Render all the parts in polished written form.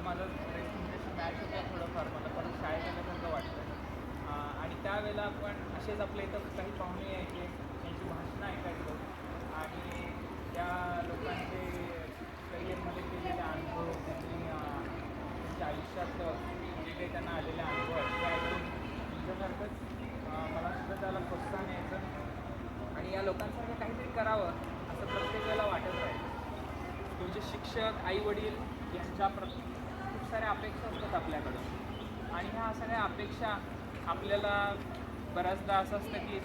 आज माझं ड्रेस तुमच्याशी मॅच होतं थोडंफार, मला परत शाळेत आल्यासारखं वाटतं. आणि त्यावेळेला आपण असेच आपल्या इथं काही पाहुणे यायचे, त्यांची भाषणं ऐकायचो आणि त्या लोकांचे करिअरमध्ये केलेले अनुभव, त्यांच्या आयुष्यात जे काही त्यांना आलेले अनुभव आहेत ते ऐकून तुमच्यासारखंच मलासुद्धा त्याला प्रोत्साहन यायचं आणि या लोकांसारखं काहीतरी करावं असं प्रत्येक वेळेला वाटत राहील. तुमचे शिक्षक, आईवडील यांच्या खूप साऱ्या अपेक्षा असतात आपल्याकडं आणि ह्या सगळ्या अपेक्षा आपल्याला बऱ्याचदा असं असतं की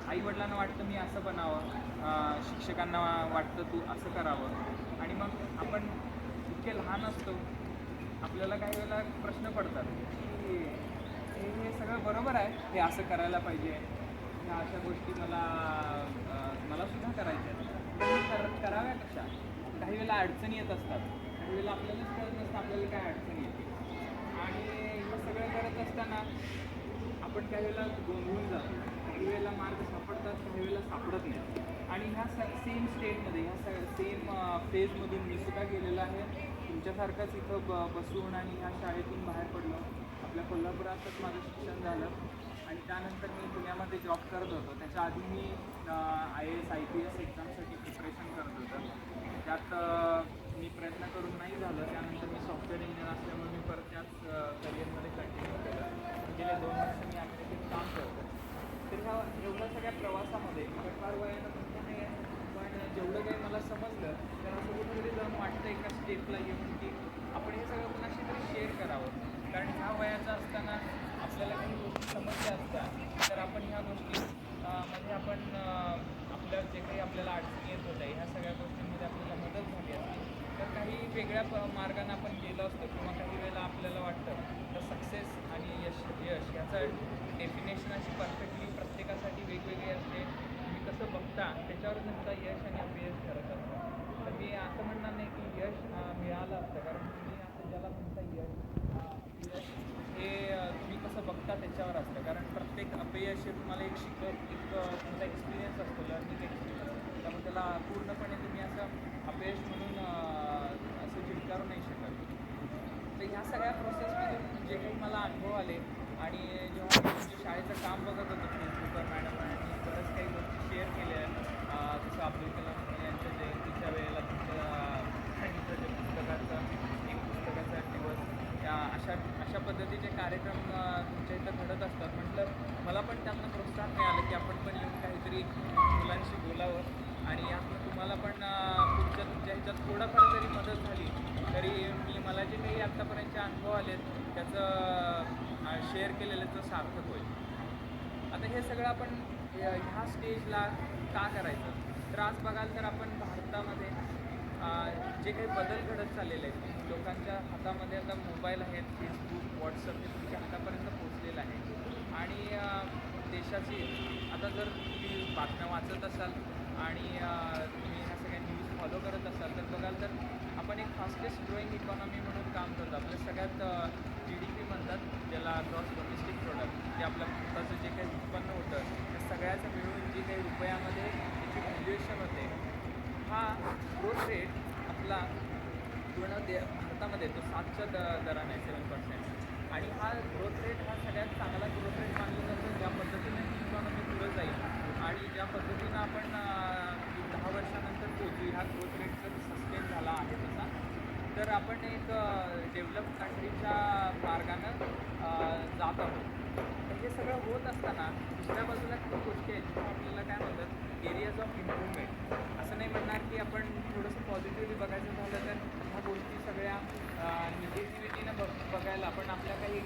आईवडिलांना वाटतं मी असं बनावं, शिक्षकांना वाटतं तू असं करावं आणि मग आपण इतके लहान असतो, आपल्याला काही वेळेला प्रश्न पडतात की हे सगळं बरोबर आहे, हे असं करायला पाहिजे, ह्या अशा गोष्टी मलासुद्धा करायच्या आहेत, पण कराव्या कशा? काही वेळेला अडचणी येत असतात, काही वेळेला आपल्यालाच कळत नसतं आपल्याला काय अडचणी येते आणि हे सगळं करत असताना आपण काही वेळेला गोंधळून जातो, काही वेळेला मार्ग सापडतात, काही वेळेला सापडत नाही आणि ह्या सेम स्टेटमध्ये ह्या सेम फेजमधून मी सुद्धा गेलेलं आहे. तुमच्यासारखंच इथं बसून आणि ह्या शाळेतून बाहेर पडलो. आपल्या कोल्हापुरातच माझं शिक्षण झालं आणि त्यानंतर मी पुण्यामध्ये जॉब करत होतो. त्याच्या आधी मी IAS IPS एक्झामसाठी प्रिपरेशन करत होतो. त्यात मी प्रयत्न करून नाही झालं. त्यानंतर मी सॉफ्टवेअर इंजिनियर असल्यामुळे मी परत त्याच करिअरमध्ये कंटिन्यू केलं. गेले 2 वर्ष मी अमेरिकेत काम करतो. तर ह्या एवढ्या सगळ्या प्रवासामध्ये फार वयानं मोठं नाही आहे, पण जेवढं काही मला समजलं तर असं कुठेतरी जाऊन वाटतं एका स्टेपला येऊन की आपण हे सगळं कुणाशी तरी शेअर करावं. कारण ह्या वयाचं असताना आपल्याला काही गोष्टी समस्या असतात तर आपण ह्या गोष्टी मध्ये आपण आपल्या जे काही आपल्याला अडचणी येत होत्या ह्या सगळ्या गोष्टींमध्ये आपल्याला मदत झाली असते तर काही वेगळ्या मार्गाने आपण गेलो असतो किंवा काही वेळेला आपल्याला वाटतं तर सक्सेस आणि यश ह्याचं डेफिनेशन अशी परफेक्टली प्रत्येकासाठी वेगवेगळी असते. तुम्ही कसं बघता त्याच्यावर तुमचं यश आणि अपयश ठरत असतं. तर मी असं म्हणणार नाही की यश मिळालं असतं, कारण तुम्ही असं ज्याला म्हणता यश हे तुम्ही कसं बघता त्याच्यावर असतं. कारण प्रत्येक अपयश हे तुम्हाला एक तुमचा एक्सपिरियन्स असतो, लर्निंग एक्सपिरियन्स. त्यामुळे त्याला पूर्णपणे तुम्ही असं अपयश म्हणून असं झिडकारू नाही शकत. तर ह्या सगळ्या प्रोसेसमधून जे काही मला अनुभव आले आणि जेव्हा मी तुमच्या शाळेचं काम बघत होतो फेसबुकवर मॅडमांनी बऱ्याच काही गोष्टी शेअर केल्या, जसं अब्दुल कलाम यांच्या जयंतीच्या वेळेला तुमच्या शाळेचं जे पुस्तकाचा दिवस, अशा पद्धतीचे कार्यक्रम तुमच्या इथं घडत असतात. म्हटलं मला पण त्यांना प्रोत्साहन मिळालं की आपण पण येऊन काहीतरी मुलांशी बोलावं आणि यातनं तुम्हाला पण तुमच्या ह्याच्यात थोडाफार जरी मदत झाली तरी मला जे काही आत्तापर्यंतचे अनुभव आलेत त्याचं शेअर केलेल्याचं सार्थक होईल. आता हे सगळं आपण ह्या स्टेजला का करायचं? तर आज बघाल तर आपण भारतामध्ये जे काही बदल घडत चाललेले आहेत, लोकांच्या हातामध्ये आता मोबाईल आहेत, फेसबुक, व्हॉट्सअप हे तुमच्या हातापर्यंत पोचलेलं आहे आणि देशाची आता जर तुम्ही बातम्या वाचत असाल आणि तुम्ही ह्या सगळ्या न्यूज फॉलो करत असाल तर बघाल तर आपण एक फास्टेस्ट ग्रोईंग इकॉनॉमी म्हणून काम करतो. आपल्या सगळ्यात GDP म्हणतात ज्याला ग्रॉस डोमेस्टिक प्रोडक्ट, जे आपल्या भारताचं जे काही उत्पन्न होतं त्या सगळ्याचं मिळून जे काही रुपयामध्ये त्याची व्हॅल्युएशन होते, हा ग्रोथ रेट आपला पूर्ण भारतामध्ये तो 7च्या दराने आहे, 7%. आणि हा ग्रोथ रेट हा सगळ्यात चांगला ग्रोथ रेट मानला जातो ज्या पद्धतीने ही इकॉनॉमी पुढे जाईल आणि ज्या पद्धतीनं आपण 10 वर्षानंतर पोहोचू ह्या ग्रोथ रेट जर सस्टेन झाला आहे तसा, तर आपण एक डेव्हलप कंट्रीच्या मार्गानं जात आहोत. तर हे सगळं होत असताना दुसऱ्या बाजूला काही गोष्टी आहेत जिथं आपल्याला काय म्हणतात एरियाज ऑफ इम्प्रूव्हमेंट. असं नाही म्हणणार की आपण थोडंसं पॉझिटिव्हली बघायचं झालं तर ह्या गोष्टी सगळ्या निगेटिव्हिटीनं बघायला आपण आपल्या काही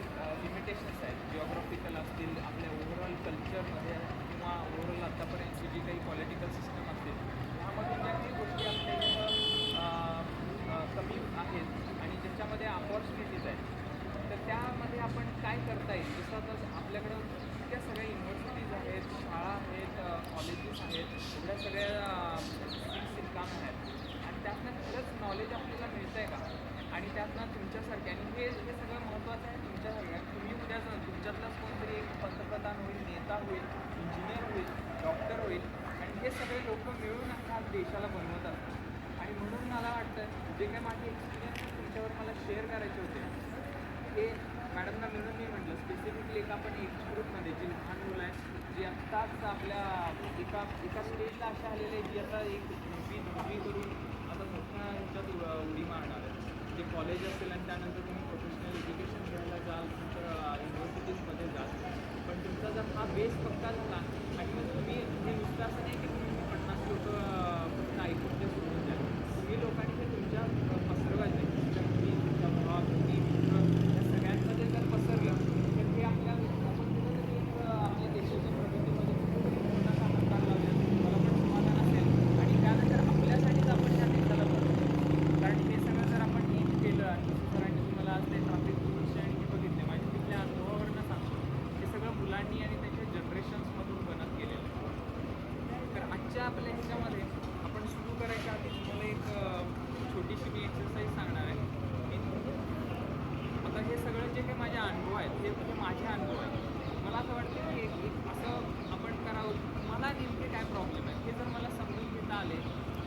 लिमिटेशन्स आहेत, जिओग्राफिकल असतील, आपल्या ओव्हरऑल कल्चरमध्ये किंवा ओव्हरऑल आत्तापर्यंतची जी काही पॉलिटिकल सिस्टम असतील ह्यामधून ज्या काही गोष्टी आपल्या इथं कमी आहेत आणि ज्याच्यामध्ये अपॉर्च्युनिटीज आहेत तर त्यामध्ये आपण काय करता येईल. जसं आता आपल्याकडं इतक्या सगळ्या युनिव्हर्सिटीज आहेत, शाळा आहेत, कॉलेजेस आहेत, एवढ्या सगळ्या स्किल्स इन्कम आहेत आणि त्यातनं खरंच नॉलेज आपल्याला मिळतं आहे का? आणि त्यातनं तुमच्यासारखे आणि हे सगळं महत्त्वाचं आहे तुमच्यासारख्या. तुम्ही उद्या तुमच्यातलाच कोणतरी एक पंतप्रधान होईल, नेता होईल, इंजिनियर होईल, डॉक्टर होईल आणि हे सगळे लोक मिळून ह्या देशाला बनवत असतात. आणि म्हणून मला वाटतं जे काही माझे एक्सपिरियन्स तुमच्यावर मला शेअर करायचे होते हे मॅडमना मिळून मी म्हटलं स्पेसिफिकली एक आपण एज ग्रुपमध्ये जी लहान मुलं आहेत जी आत्ताच आपल्या एका एका स्टेजला अशा आलेले आहेत जी आता एक 9वी करून आता मोठ्या ह्याच्यात उडी मारणार आहे. जे कॉलेज असेल आणि त्यानंतर तुम्ही प्रोफेशनल एज्युकेशन घ्यायला जाल, तुमच्या युनिव्हर्सिटीजमध्ये जाल, पण तुमचा जर हा बेस पक्का झाला आणि मग तुम्ही हे नुसतं असं नाही की तुम्ही 50 लोक फक्त ऐकून ते सोडून द्या. तुम्ही लोकांनी हे तुमच्या पसरवायचे तुमच्या मुली, तुमच्या भावा, बहिणी, मित्र या सगळ्यांमध्ये जर पसरलं तर हे आपल्या आपण कुठेतरी एक आपल्या देशाच्या प्रगतीमध्ये कुठेतरी मोठासा हातभार लावल्याचं मला पण समाधान असेल आणि त्यानंतर आपल्यासाठीच आपण ह्या देशाला बघतो. कारण हे सगळं जर आपण नीट केलं आणि सरांनी तुम्हाला आज ते ट्रॅफिक रूल्स आणि हे बघितले माझ्या तिथल्या अनुभवावरनं सांगतो हे सगळं मुलांनी आणि त्यांच्या जनरेशन्समधून बनत गेलेलं आहे. तर आजच्या आपल्या ह्याच्यामध्ये आपण सुरू करायच्या आधी तुम्हाला एक छोटीशी मी एक्सरसाइज सांगणार आहे. आता हे सगळं जे काही माझे अनुभव आहेत हे माझे अनुभव आहेत. मला असं वाटतं की एक असं आपण करावं मला नेमके काय प्रॉब्लेम आहेत हे जर मला समजून घेता आले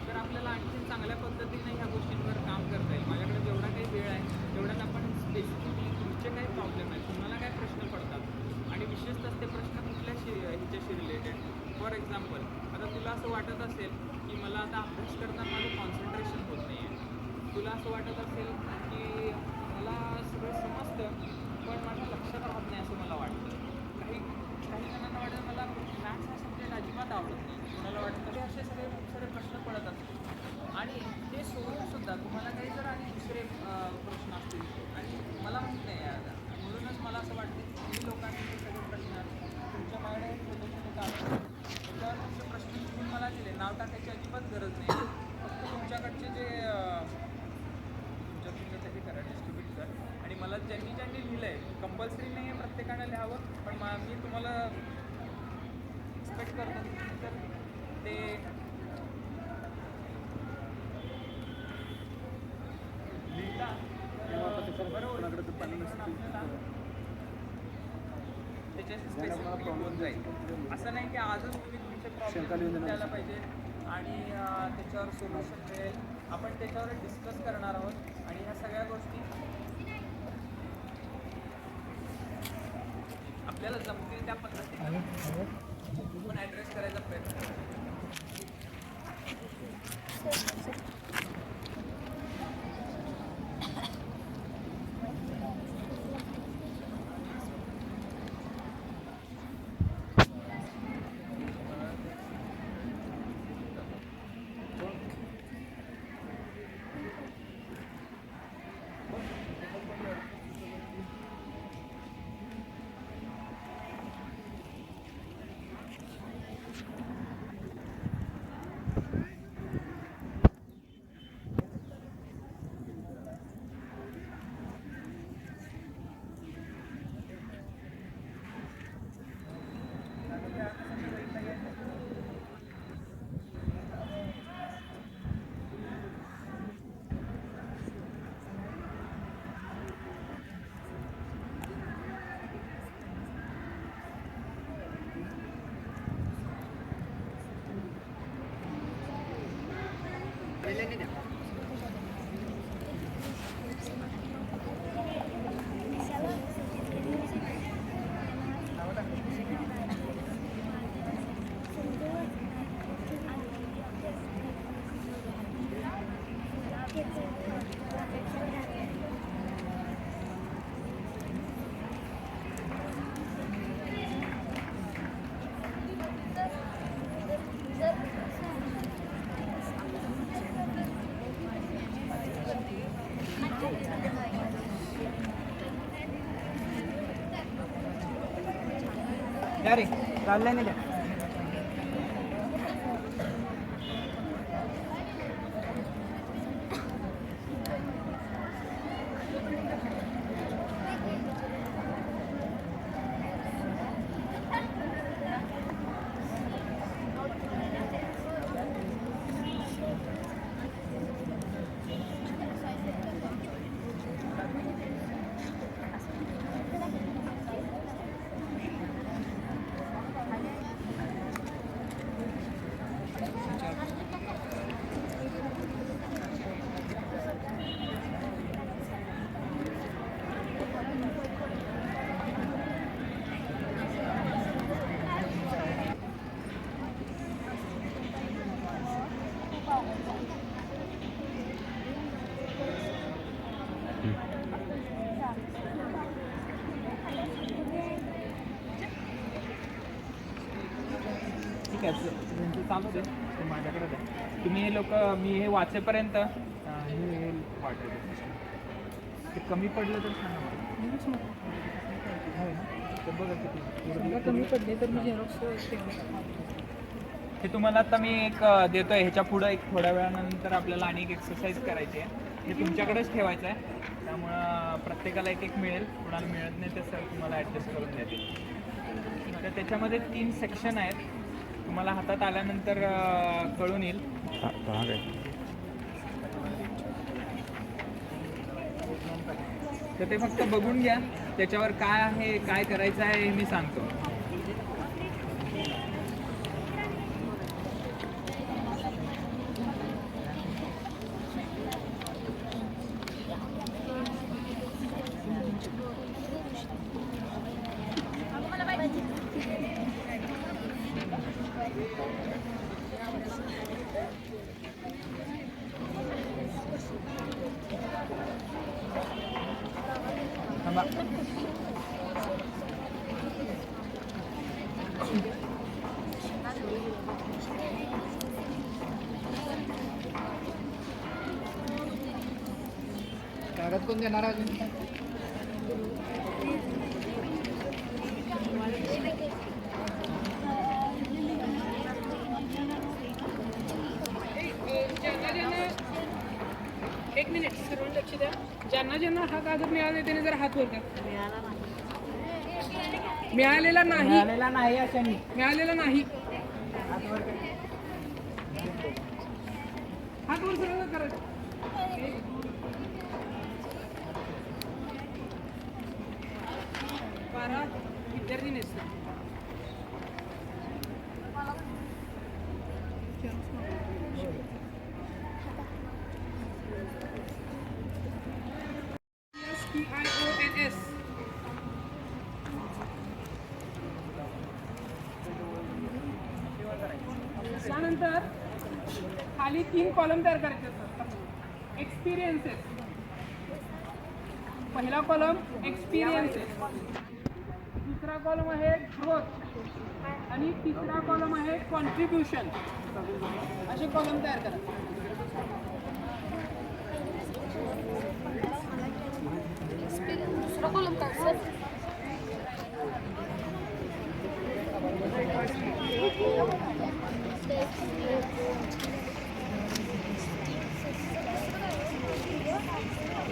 तर आपल्याला आणखी चांगल्या पद्धतीने ह्या गोष्टींवर काम करता येईल. माझ्याकडे जेवढा काही वेळ आहे तेवढ्यात आपण स्पेसिफिकली तुमचे काही प्रॉब्लेम आहेत, तुम्हाला काय प्रश्न पडतात आणि विशेषतः ते प्रश्न कुठल्या ह्याच्याशी रिलेटेड. फॉर एक्झाम्पल आता तुला असं वाटत असेल की मला आता अभ्यास करताना माझं कॉन्सन्ट्रेशन होत नाही आहे, तुला असं वाटत असेल की मला सगळं समजतं पण माझ्या लक्षात राहत नाही असं मला वाटतं. काही काही जणांना वाटतं मला मॅथ्स हा सब्जेक्ट अजिबात आवडत नाही, कोणाला वाटतं हे असे सगळे खूप सारे प्रश्न पडत असतात आणि ते सोडूनसुद्धा तुम्हाला काही जर आणि दुसरे प्रश्न असतील आणि मला माहीत नाही यार म्हणूनच मला असं वाटतं की तुम्ही लोकांनी हे सगळे प्रश्न तुमच्या माझ्याकडे छोटे छोटे कागद त्याच्यावर तुमचे प्रश्न तुम्ही मला दिले, नाव टाकायची अजिबात गरज नाही. फक्त तुमच्याकडचे जे तुमच्या हे करा डिस्ट्रीब्यूट करा आणि मला ज्यांनी ज्यांनी लिहिलं आहे कंपल्सरी नाही आहे प्रत्येकानं लिहावं पण मी तुम्हाला एक्सपेक्ट करतो तर ते लिहिता बरोबर त्याच्याशी स्पेसिफिकली होऊन जाईल. असं नाही की आजच तुम्ही तुमचे प्रॉब्लेम द्यायला पाहिजे आणि त्याच्यावर सोल्युशन मिळेल. आपण त्याच्यावर डिस्कस करणार आहोत आणि ह्या सगळ्या गोष्टी आपल्याला जमतील त्या पद्धतीने पण ॲड्रेस करायचा प्रयत्न करू. द्या रे चाललंय नाही द्या. ठीक आहे तुमचं चालू दे ते माझ्याकडे द्या. तुम्ही हे लोक मी हे वाचेपर्यंत हे वाटेल ते कमी पडलं तर सांगा मला. होय ना तर बघा किती कमी पडले तर मी झेरॉक्स हे तुम्हाला आता मी एक देतोय. ह्याच्या पुढं एक थोड्या वेळानंतर आपल्याला आणि एक एक्सरसाइज करायची आहे. हे तुमच्याकडेच ठेवायचं आहे त्यामुळं प्रत्येकाला एक एक मिळेल. कोणाला मिळत नाही ते सर तुम्हाला ॲडजस्ट करून देतील. तर त्याच्यामध्ये 3 सेक्शन आहेत. तुम्हाला हातात आल्यानंतर कळून येईल. तर ते फक्त बघून घ्या. त्याच्यावर काय आहे काय करायचं आहे हे मी सांगतो. थांबा. कागद कोण देणार अजून? एक मिनिट सर्वांनी लक्ष द्या. ज्यांना ज्यांना हा कागद मिळाला त्याने जर हात वर करा. मिळालेला नाही अशाने मिळालेला नाही हात वर सरळ करा. बारा विद्यार्थी नेसतात. PIONS त्यानंतर खाली 3 कॉलम तयार करायचे असतात. एक्सपिरियन्सेस, पहिला कॉलम एक्सपिरियन्सेस, दुसरा कॉलम आहे ग्रोथ आणि तिसरा कॉलम आहे कॉन्ट्रीब्युशन. असे कॉलम तयार करा.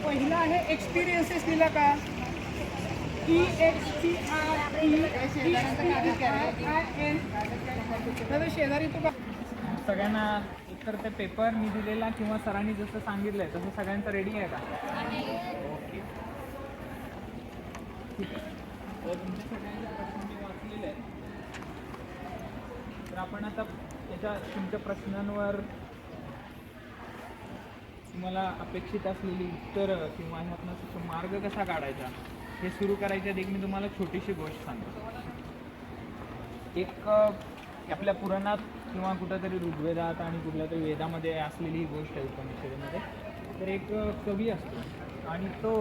पहिला आहे एक्सपिरियन्सेस. लिहिला का? शेजारी तू का सगळ्यांना एकतर ते पेपर मी दिलेला किंवा सरांनी जसं सांगितलंय तसं सगळ्यांचं रेडी आहे का? ओके ठीक आहे. तर तुमच्या सगळ्यांचे प्रश्न मी वाचलेले आहेत. तर आपण आता त्याच्या तुमच्या प्रश्नांवर तुम्हाला अपेक्षित असलेली उत्तरं किंवा ह्यातनं मार्ग कसा काढायचा हे सुरू करायच्या आधी मी तुम्हाला छोटीशी गोष्ट सांगतो. एक आपल्या पुराणात किंवा कुठंतरी ऋग्वेदात आणि कुठल्या तरी वेदामध्ये असलेली ही गोष्ट आहे उपनिषदेमध्ये. तर एक कवी असतो आणि तो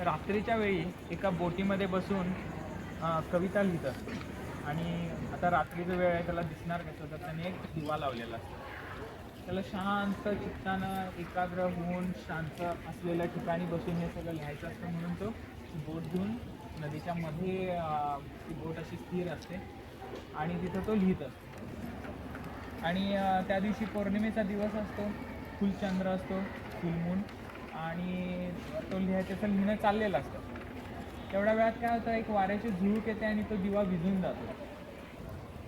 रात्रीच्या वेळी एका बोटीमध्ये बसून कविता लिहित असतो. आणि आता रात्रीचा वेळ आहे त्याला दिसणार कसं तर त्याने एक दिवा लावलेला असतो. त्याला शांत चित्तानं एकाग्र होऊन शांत असलेल्या ठिकाणी बसून हे सगळं लिहायचं असतं. म्हणून तो बोट घेऊन नदीच्या मध्ये ती बोट अशी स्थिर असते आणि तिथं तो लिहित असतो. आणि त्या दिवशी पौर्णिमेचा दिवस असतो, फुलचंद्र असतो, फुलमून, आणि तो त्याचं लिहिणं चाललेलं असतं. तेवढ्या वेळात काय होतं, एक वाऱ्याची झुळूक येते आणि तो दिवा विझून जातो.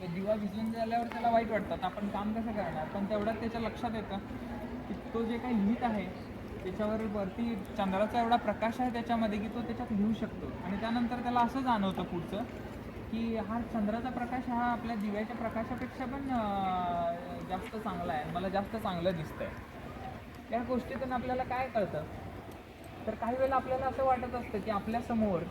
तो दिवा विझून झाल्यावर त्याला वाईट वाटतं, आपण काम कसं करणार. पण तेवढ्यात त्याच्या लक्षात येतं की तो जे काही लिहित आहे त्याच्यावर वरती चंद्राचा एवढा प्रकाश आहे त्याच्यामध्ये की तो त्याच्यात लिहू शकतो. आणि त्यानंतर त्याला असं जाणवतं पुढचं की हा चंद्राचा प्रकाश हा आपल्या दिव्याच्या प्रकाशापेक्षा पण जास्त चांगला आहे, मला जास्त चांगलं दिसतंय. या गोष्टीतून आपल्याला काय कळतं, तर काही वेळेला आपल्याला असं वाटत असतं की आपल्यासमोर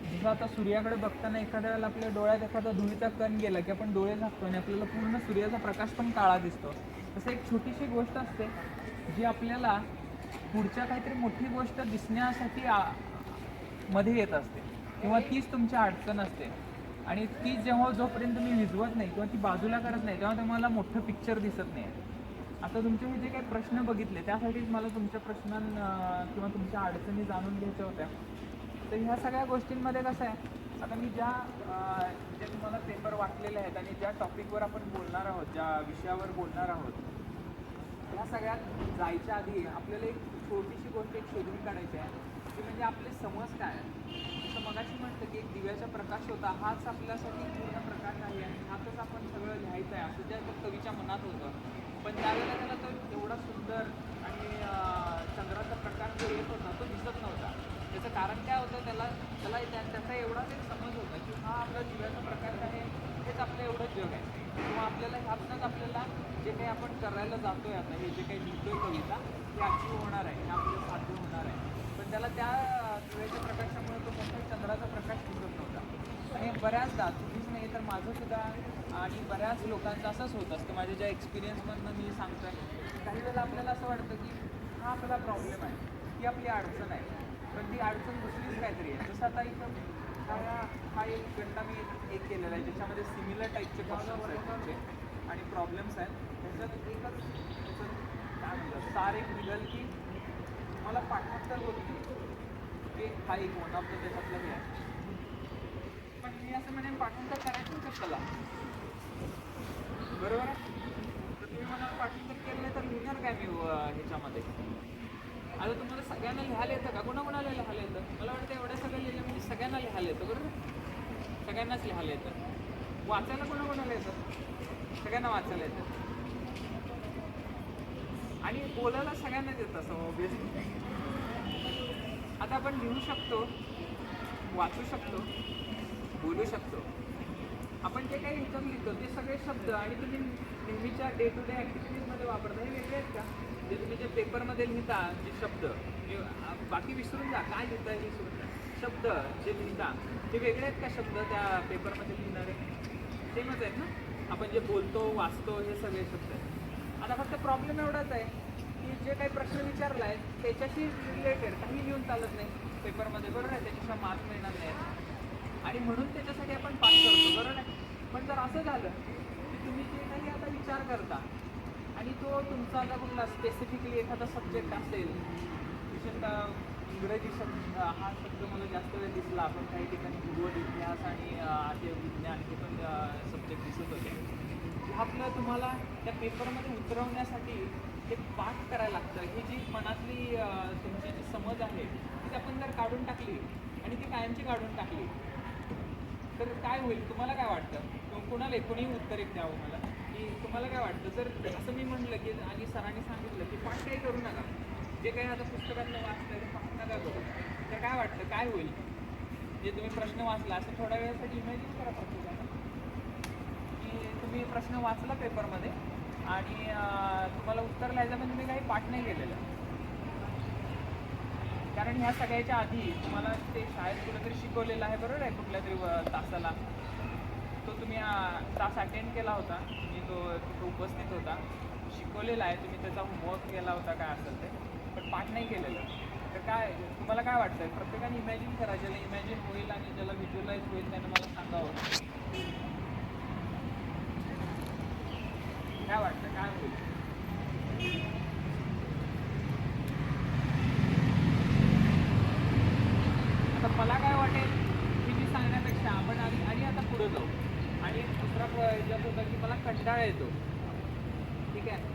जसं आता सूर्याकडे बघताना एखाद्या वेळेला आपल्या डोळ्यात एखादा धुळीचा कण गेला की आपण डोळे झाकतो आणि आपल्याला पूर्ण सूर्याचा प्रकाश पण काळा दिसतो. तसं एक छोटीशी गोष्ट असते जी आपल्याला पुढच्या काहीतरी मोठी गोष्ट दिसण्यासाठी मध्ये येत असते किंवा तीच तुमची अडचण असते. आणि ती जेव्हा जोपर्यंत तुम्ही विझवत नाही किंवा ती बाजूला करत नाही तेव्हा तुम्हाला मोठं पिक्चर दिसत नाही. आता तुमचे मी जे काही प्रश्न बघितले त्यासाठीच मला तुमच्या किंवा तुमच्या अडचणी जाणून घ्यायच्या होत्या. तर ह्या सगळ्या गोष्टींमध्ये कसं आहे, आता मी जे तुम्हाला पेपर वाटलेले आहेत आणि ज्या टॉपिकवर आपण बोलणार आहोत, ज्या विषयावर बोलणार आहोत, ह्या सगळ्यात जायच्या आधी आपल्याला एक छोटीशी गोष्ट एक शोधून काढायची आहे, की म्हणजे आपले समज काय आहे. जसं मगाशी म्हटलं की एक दिव्याचा प्रकाश होता, हाच आपल्यासाठी पूर्ण प्रकाश आहे आणि ह्यातच आपण सगळं लिहायचं आहे असं ज्या कवीच्या मनात होतं. पण त्यावेळेला त्याला तो एवढा सुंदर आणि चंद्राचा प्रकाश जो येत होता तो दिसत नव्हता. त्याचं कारण काय होतं, त्याचा एवढाच एक समज होता की हा आपला दिव्याचा प्रकाश आहे, हेच आपलं एवढंच जग आहे किंवा आपल्याला ह्यातनंच आपल्याला जे काही आपण करायला जातोय आता, हे जे काही लिहितोय कविता हे अचीव होणार आहे, हे आपलं साध्य होणार आहे. पण त्याला त्या दिव्याच्या प्रकाशामुळे तो मोठा चंद्राचा प्रकाश दिसत नव्हता. आणि बऱ्याचदा तुम्हीच नाही तर माझं सुद्धा आणि बऱ्याच लोकांचं असंच होत असतं. माझ्या ज्या एक्सपिरियन्समधनं मी सांगतोय, काही वेळेला आपल्याला असं वाटतं की हा आपला प्रॉब्लेम आहे, ही आपली अडचण आहे, पण ती अडचण दुसरीच काहीतरी आहे. जसं आता इथं हा एक घंटा मी एक केलेला आहे ज्याच्यामध्ये सिमिलर टाईपचे क्वेश्चन्स आहेत तुमचे आणि प्रॉब्लेम्स आहेत. त्याच्यात एकच त्याचं काय म्हणतात सार एक निघाल की मला पाठांतर होत नाही, हा एक वन ऑफ द त्याच्यातलं हे आहे. पण मी असं म्हणेन पाठांतर करायचं कशाला, बरोबर आहे. तर तुम्ही मला पाठांतर केलं तर लिहिणार काय मी ह्याच्यामध्ये. आता तुम्हाला सगळ्यांना लिहायला येतं का, कोणाकोणाला लिहायला येतं. मला वाटतं एवढ्या सगळं लिहिलं म्हणजे सगळ्यांना लिहायला येतं, बरोबर. सगळ्यांनाच लिहायला येतं. वाचायला कोणाकोणाला येतं, सगळ्यांना वाचायला येतं. आणि बोलायला सगळ्यांनाच येतं असं ऑब्वियसली. आता आपण लिहू शकतो, वाचू शकतो, बोलू शकतो. आपण जे काही ह्याच्यात लिहितो ते सगळे शब्द आणि तुम्ही नेहमीच्या डे टू डे ॲक्टिव्हिटीजमध्ये वापरता हे वेगळे आहेत का. जे तुम्ही जे पेपरमध्ये लिहिता जे शब्द, बाकी विसरून जा काय लिहिता हे विसरून जा. शब्द जे लिहिता ते वेगळे आहेत का शब्द त्या पेपरमध्ये लिहिणारे, सेमच आहेत ना. आपण जे बोलतो वाचतो हे सगळे शब्द आहेत. आता फक्त प्रॉब्लेम एवढाच आहे की जे काही प्रश्न विचारला आहे त्याच्याशी रिलेटेड काही लिहून चालत नाही पेपरमध्ये, बरोबर आहे. त्याच्याशिवाय मार्क मिळणार नाही आणि म्हणून त्याच्यासाठी आपण पास करतो, बरोबर आहे. पण जर असं झालं की तुम्ही जे काही आता विचार करता आणि तो तुमचा आता कुठला स्पेसिफिकली एखादा सब्जेक्ट असेल, विशेषतः इंग्रजी शब्द हा शब्द मला जास्त वेळ दिसला. आपण काही ठिकाणी भूगोल, इतिहास आणि असे विज्ञान हे पण सब्जेक्ट दिसत होते. ह्यातलं तुम्हाला त्या पेपरमध्ये उतरवण्यासाठी एक पाठ करायला लागतं. ही जी मनातली तुमची जी समज आहे ती आपण जर काढून टाकली आणि ती कायमची काढून टाकली तर काय होईल, तुम्हाला काय वाटतं. कोणाला कोणीही उत्तर एक द्यावं मला की तुम्हाला काय वाटतं. जर असं मी म्हटलं की आणि सरांनी सांगितलं की पाठ काही करू नका, जे काही आता पुस्तकातलं वाचतं ते पाठ नका करू, तर काय वाटतं काय होईल. जे तुम्ही प्रश्न वाचला असं थोड्या वेळासाठी इमॅजिन करा प्रत्येकाला की तुम्ही प्रश्न वाचला पेपरमध्ये आणि तुम्हाला उत्तर लिहायचं पण तुम्ही काही पाठ नाही केलेलं. कारण ह्या सगळ्याच्या आधी तुम्हाला ते शाळेत कुठेतरी शिकवलेलं आहे, बरोबर आहे. कुठल्या तरी तासाला तो तुम्ही तास अटेंड केला होता, मी तो तिथं उपस्थित होता, शिकवलेला आहे, तुम्ही त्याचा होमवर्क केला होता काय असेल ते, पण पाठ नाही केलेलं. तर काय तुम्हाला काय वाटतं. प्रत्येकाने इमॅजिन करा, ज्याला इमॅजिन होईल आणि ज्याला व्हिज्युअलाइज होईल त्याने मला सांगावं काय वाटतं काय होईल. आता मला काय वाटेल की मी सांगण्यापेक्षा आपण आणि आता पुढे जाऊ. आणि दुसरा ह्याच्यात होता की मला कंटाळा येतो, ठीक आहे.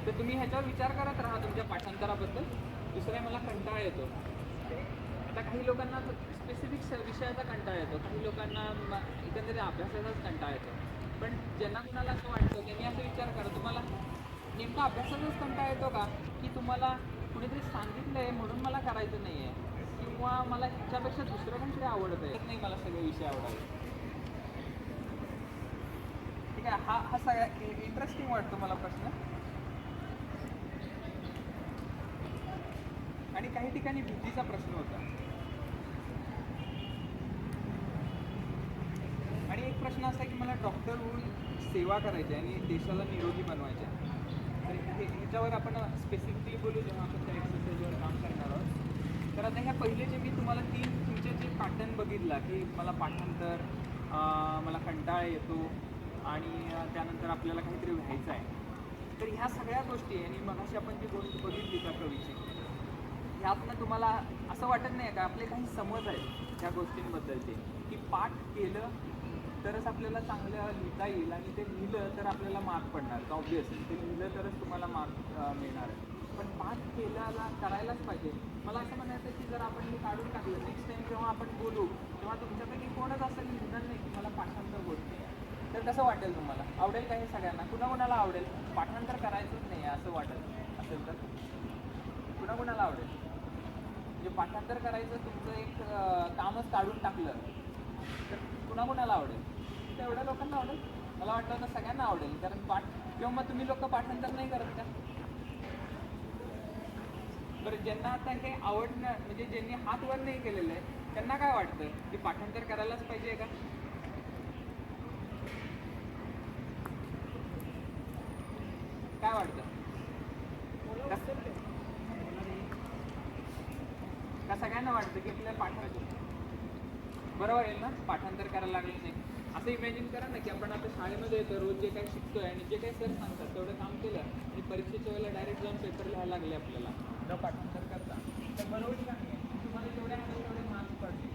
तर तुम्ही ह्याच्यावर विचार करत राहा तुमच्या पाठांतराबद्दल. दुसरा मला कंटाळा येतो. आता काही लोकांना स्पेसिफिक विषयाचा कंटाळा येतो, काही लोकांना एकंदरीत अभ्यासाचाच कंटाळा येतो. पण ज्यांना कुणाला असं वाटतं त्यांनी असं विचार करा, तुम्हाला नेमका अभ्यासाचाच कंटाळा येतो का, की तुम्हाला कुणीतरी सांगितलं आहे म्हणून मला करायचं नाही आहे, किंवा मला ह्याच्यापेक्षा दुसरं काहीतरी आवडत आहे नाही, मला सगळे विषय आवडावे. ठीक आहे. हा सगळ्या इंटरेस्टिंग वाटतो मला प्रश्न. आणि काही ठिकाणी भीतीचा प्रश्न होता. आणि एक प्रश्न असा की मला डॉक्टर होऊन सेवा करायची आणि देशाला निरोगी बनवायचे. तर ह्याच्यावर आपण स्पेसिफिकली बोलू जेव्हा आपण त्या एक्सरसाइजवर काम करणार आहोत. तर आता ह्या पहिले जे मी तुम्हाला 3 तुमचे जे पॅटर्न बघितला की मला पाठांतर, मला कंटाळा येतो आणि त्यानंतर आपल्याला काहीतरी व्हायचं आहे. तर ह्या सगळ्या गोष्टी आणि मगाशी आपण जी गोष्ट बघितली त्या कवीची, ह्यातनं तुम्हाला असं वाटत नाही का आपले काही समज आहेत त्या गोष्टींबद्दलचे, की पाठ केलं तरच आपल्याला चांगलं लिहिता येईल आणि ते लिहिलं तर आपल्याला मार्क पडणार. ऑब्वियसली ते लिहिलं तरच तुम्हाला मार्क मिळणार आहे. पण पाठ करायलाच पाहिजे. मला असं म्हणायचं की जर आपण हे काढून टाकलं, नेक्स्ट टाइम जेव्हा आपण बोलू तेव्हा तुमच्यापैकी कोणच असं लिहिणार नाही की मला पाठांतर होत नाही. तर कसं वाटेल तुम्हाला? आवडेल का हे सगळ्यांना? कुणाकुणाला आवडेल? पाठांतर करायचंच नाही असं वाटत असेल तर कुणाकुणाला आवडेल? म्हणजे पाठांतर करायचं तुमचं एक कामच काढून टाकलं तर कुणाकुणाला आवडेल? तर एवढ्या लोकांना आवडेल? मला वाटतं तर सगळ्यांना आवडेल, कारण किंवा मग तुम्ही लोक पाठांतर नाही करत का? बरं, ज्यांना आता हे आवडणं म्हणजे ज्यांनी हात वर नाही केलेलं आहे त्यांना काय वाटतं की पाठांतर करायलाच पाहिजे का? काय वाटतं? का सगळ्यांना वाटतं की आपल्याला पाठांतर बरोबर आहे ना, पाठांतर करायला लागलं नाही? असं इमॅजिन करा ना की आपण आता शाळेमध्ये येतो, रोज जे काही शिकतोय आणि जे काही सर सांगतात तेवढं काम केलं आणि परीक्षेच्या वेळेला डायरेक्ट जाऊन पेपर लिहायला लागले आपल्याला न पाठांतर करता, तर बरोबर का नाही? तुम्हाला जेवढे आहे तेवढे मार्क्स पडले.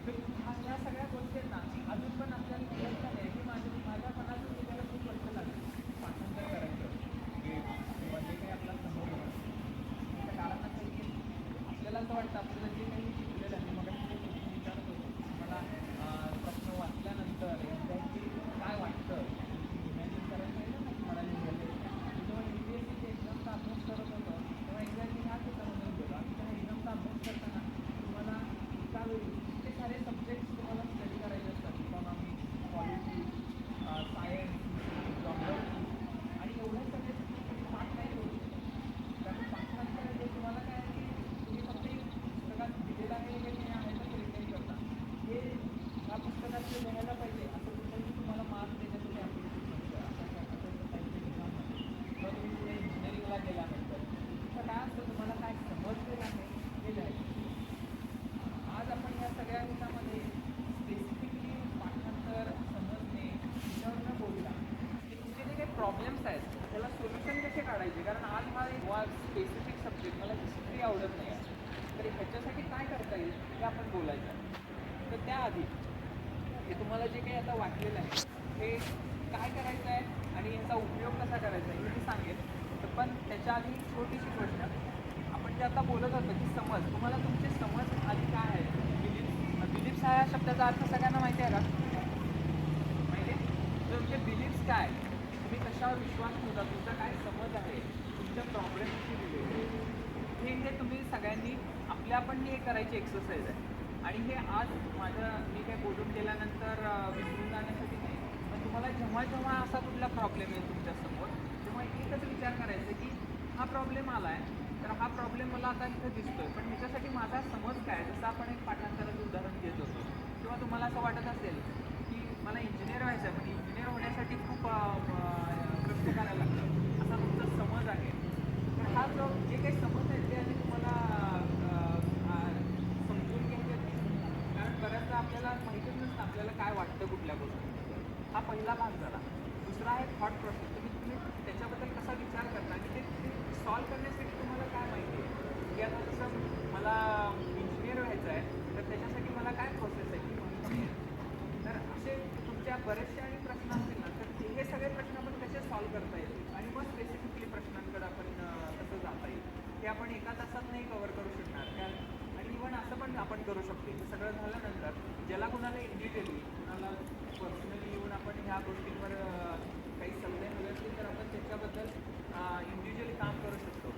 तर ह्या सगळ्या गोष्टी ना अजून पण आपल्याला कळत नाही की माझ्या मनातून निघायला खूप वर्ष लागली पाठांतर करायचं किंवा जे काही आपला समोर त्याचं कारण असं आहे की आपल्याला असं वाटतं आपल्याला जे काही शिकलेलं आहे मग विचारत होतो मला प्रश्न वाचल्यानंतर एक्झॅक्टली काय वाटतं इमॅजिन करायला पाहिजे ना की मला लिहिलेलं आहे. जेव्हा UPSCच्या एक्झामचा अभ्यास करत होतो तेव्हा एक्झॅक्टली ह्याच ह्याच्यामधून गेलो आणि त्या एक्झामचा अभ्यास करताना तुम्हाला एकावेळी इतके सारे सब्जेक्ट्स तुम्हाला स्टडी करायचे असतात, इकॉनॉमिक्स, पॉलिटिक्स, सायन्स, जॉग्रफी आणि एवढे सगळे तुम्ही पाठ नाही करू शकत. कारण पाठांतर हे तुम्हाला काय आहे की तुम्ही फक्त एक पुस्तकात दिलेलं आहे हे जे आहे तर रिटेन करता, हे ह्या पुस्तकातलं लिहायला पाहिजे असं कुठलंही तुम्हाला मार्क देण्यासाठी ॲप्लिकेशन नसतं. असं टाईपचे एक्झाममध्ये किंवा तुम्ही पुढे इंजिनिअरिंगला गेल्यानंतर तुमचं काय असतं, तुम्हाला काय समजलेलं आहे हे लिहायचं. आज आपण या सगळ्या ह्याच्यामध्ये स्पेसिफिकली पाठांतर समजणे याच्यावर न बोलता की तुमचे जे काही प्रॉब्लेम्स आहेत त्याला सोल्युशन कसे काढायचे. कारण आज हा एक स्पेसिफिक सब्जेक्ट मला हिस्ट्री आवडत नाही आहे, तर ह्याच्यासाठी काय करता येईल हे आपण बोलायचं. तर त्याआधी हे तुम्हाला जे काही आता वाटलेलं आहे हे काय करायचं आहे आणि याचा उपयोग कसा करायचा आहे हे मी सांगेन. तर पण त्याच्या आधी एक छोटीशी गोष्ट, आपण जे आता बोलत होतो की समज, तुम्हाला तुमचे समज आधी काय आहे? बिलीफ्स हा शब्दाचा अर्थ सगळ्यांना माहिती आहे का? माहिती आहे? तर तुमचे बिलीफ्स काय, तुम्ही कशावर विश्वास ठेवता, तुमचा काय समज आहे तुमच्या प्रॉब्लेमशी रिलेटेड, हे तुम्ही सगळ्यांनी आपल्या पण हे करायची एक्सरसाइज आहे. आणि हे आज मी काय बोलून गेल्यानंतर विसरून जाण्यासाठी नाही, पण तुम्हाला जेव्हा जेव्हा असा कुठला प्रॉब्लेम येईल तुमच्यासमोर तेव्हा एकच विचार करायचा की हा प्रॉब्लेम आला आहे, तर हा प्रॉब्लेम मला आता इथं दिसतोय, पण ह्याच्यासाठी माझा समज काय? जसं आपण एक पाठांतराचं उदाहरण घेत होतो, किंवा तुम्हाला असं वाटत असेल की मला इंजिनियर व्हायचं आहे पण इंजिनियर होण्यासाठी खूप कष्ट करायला लागतं, असा तुमचा समज आहे. तर हा जो जे काही समज आहे ते आधी तुम्हाला समजून घ्यायचे आहेत. कारण बऱ्याचदा आपल्याला माहितीच नसतं आपल्याला काय वाटतं कुठल्या गोष्टीबद्दल. हा पहिला भाग झाला. दुसरा आहे थॉट प्रोसेस, तुम्ही त्याच्याबद्दल कसा विचार करता आणि ते सॉल्व करण्यासाठी तुम्हाला काय माहिती आहे की आता जसं मला इंजिनियर व्हायचं आहे तर त्याच्यासाठी मला काय प्रोसेस आहे ती माहिती आहे. तर असे तुमच्या बरेचसे आणि प्रश्न असतील ना, तर हे सगळे प्रश्न आपण कसे सॉल्व करता येतील आणि मग स्पेसिफिकली प्रश्नांकडे आपण कसं जाता येईल हे आपण एका तासात नाही कव्हर करू शकणार. आणि इव्हन असं पण आपण करू शकतो हे सगळं झाल्यानंतर ज्याला कुणाला इंडिव्हिज्युअली कुणाला पर्सनली येऊन आपण ह्या गोष्टींवर काही सल्ले हवे असतील तर आपण त्याच्याबद्दल इंडिव्हिज्युअली काम करू शकतो.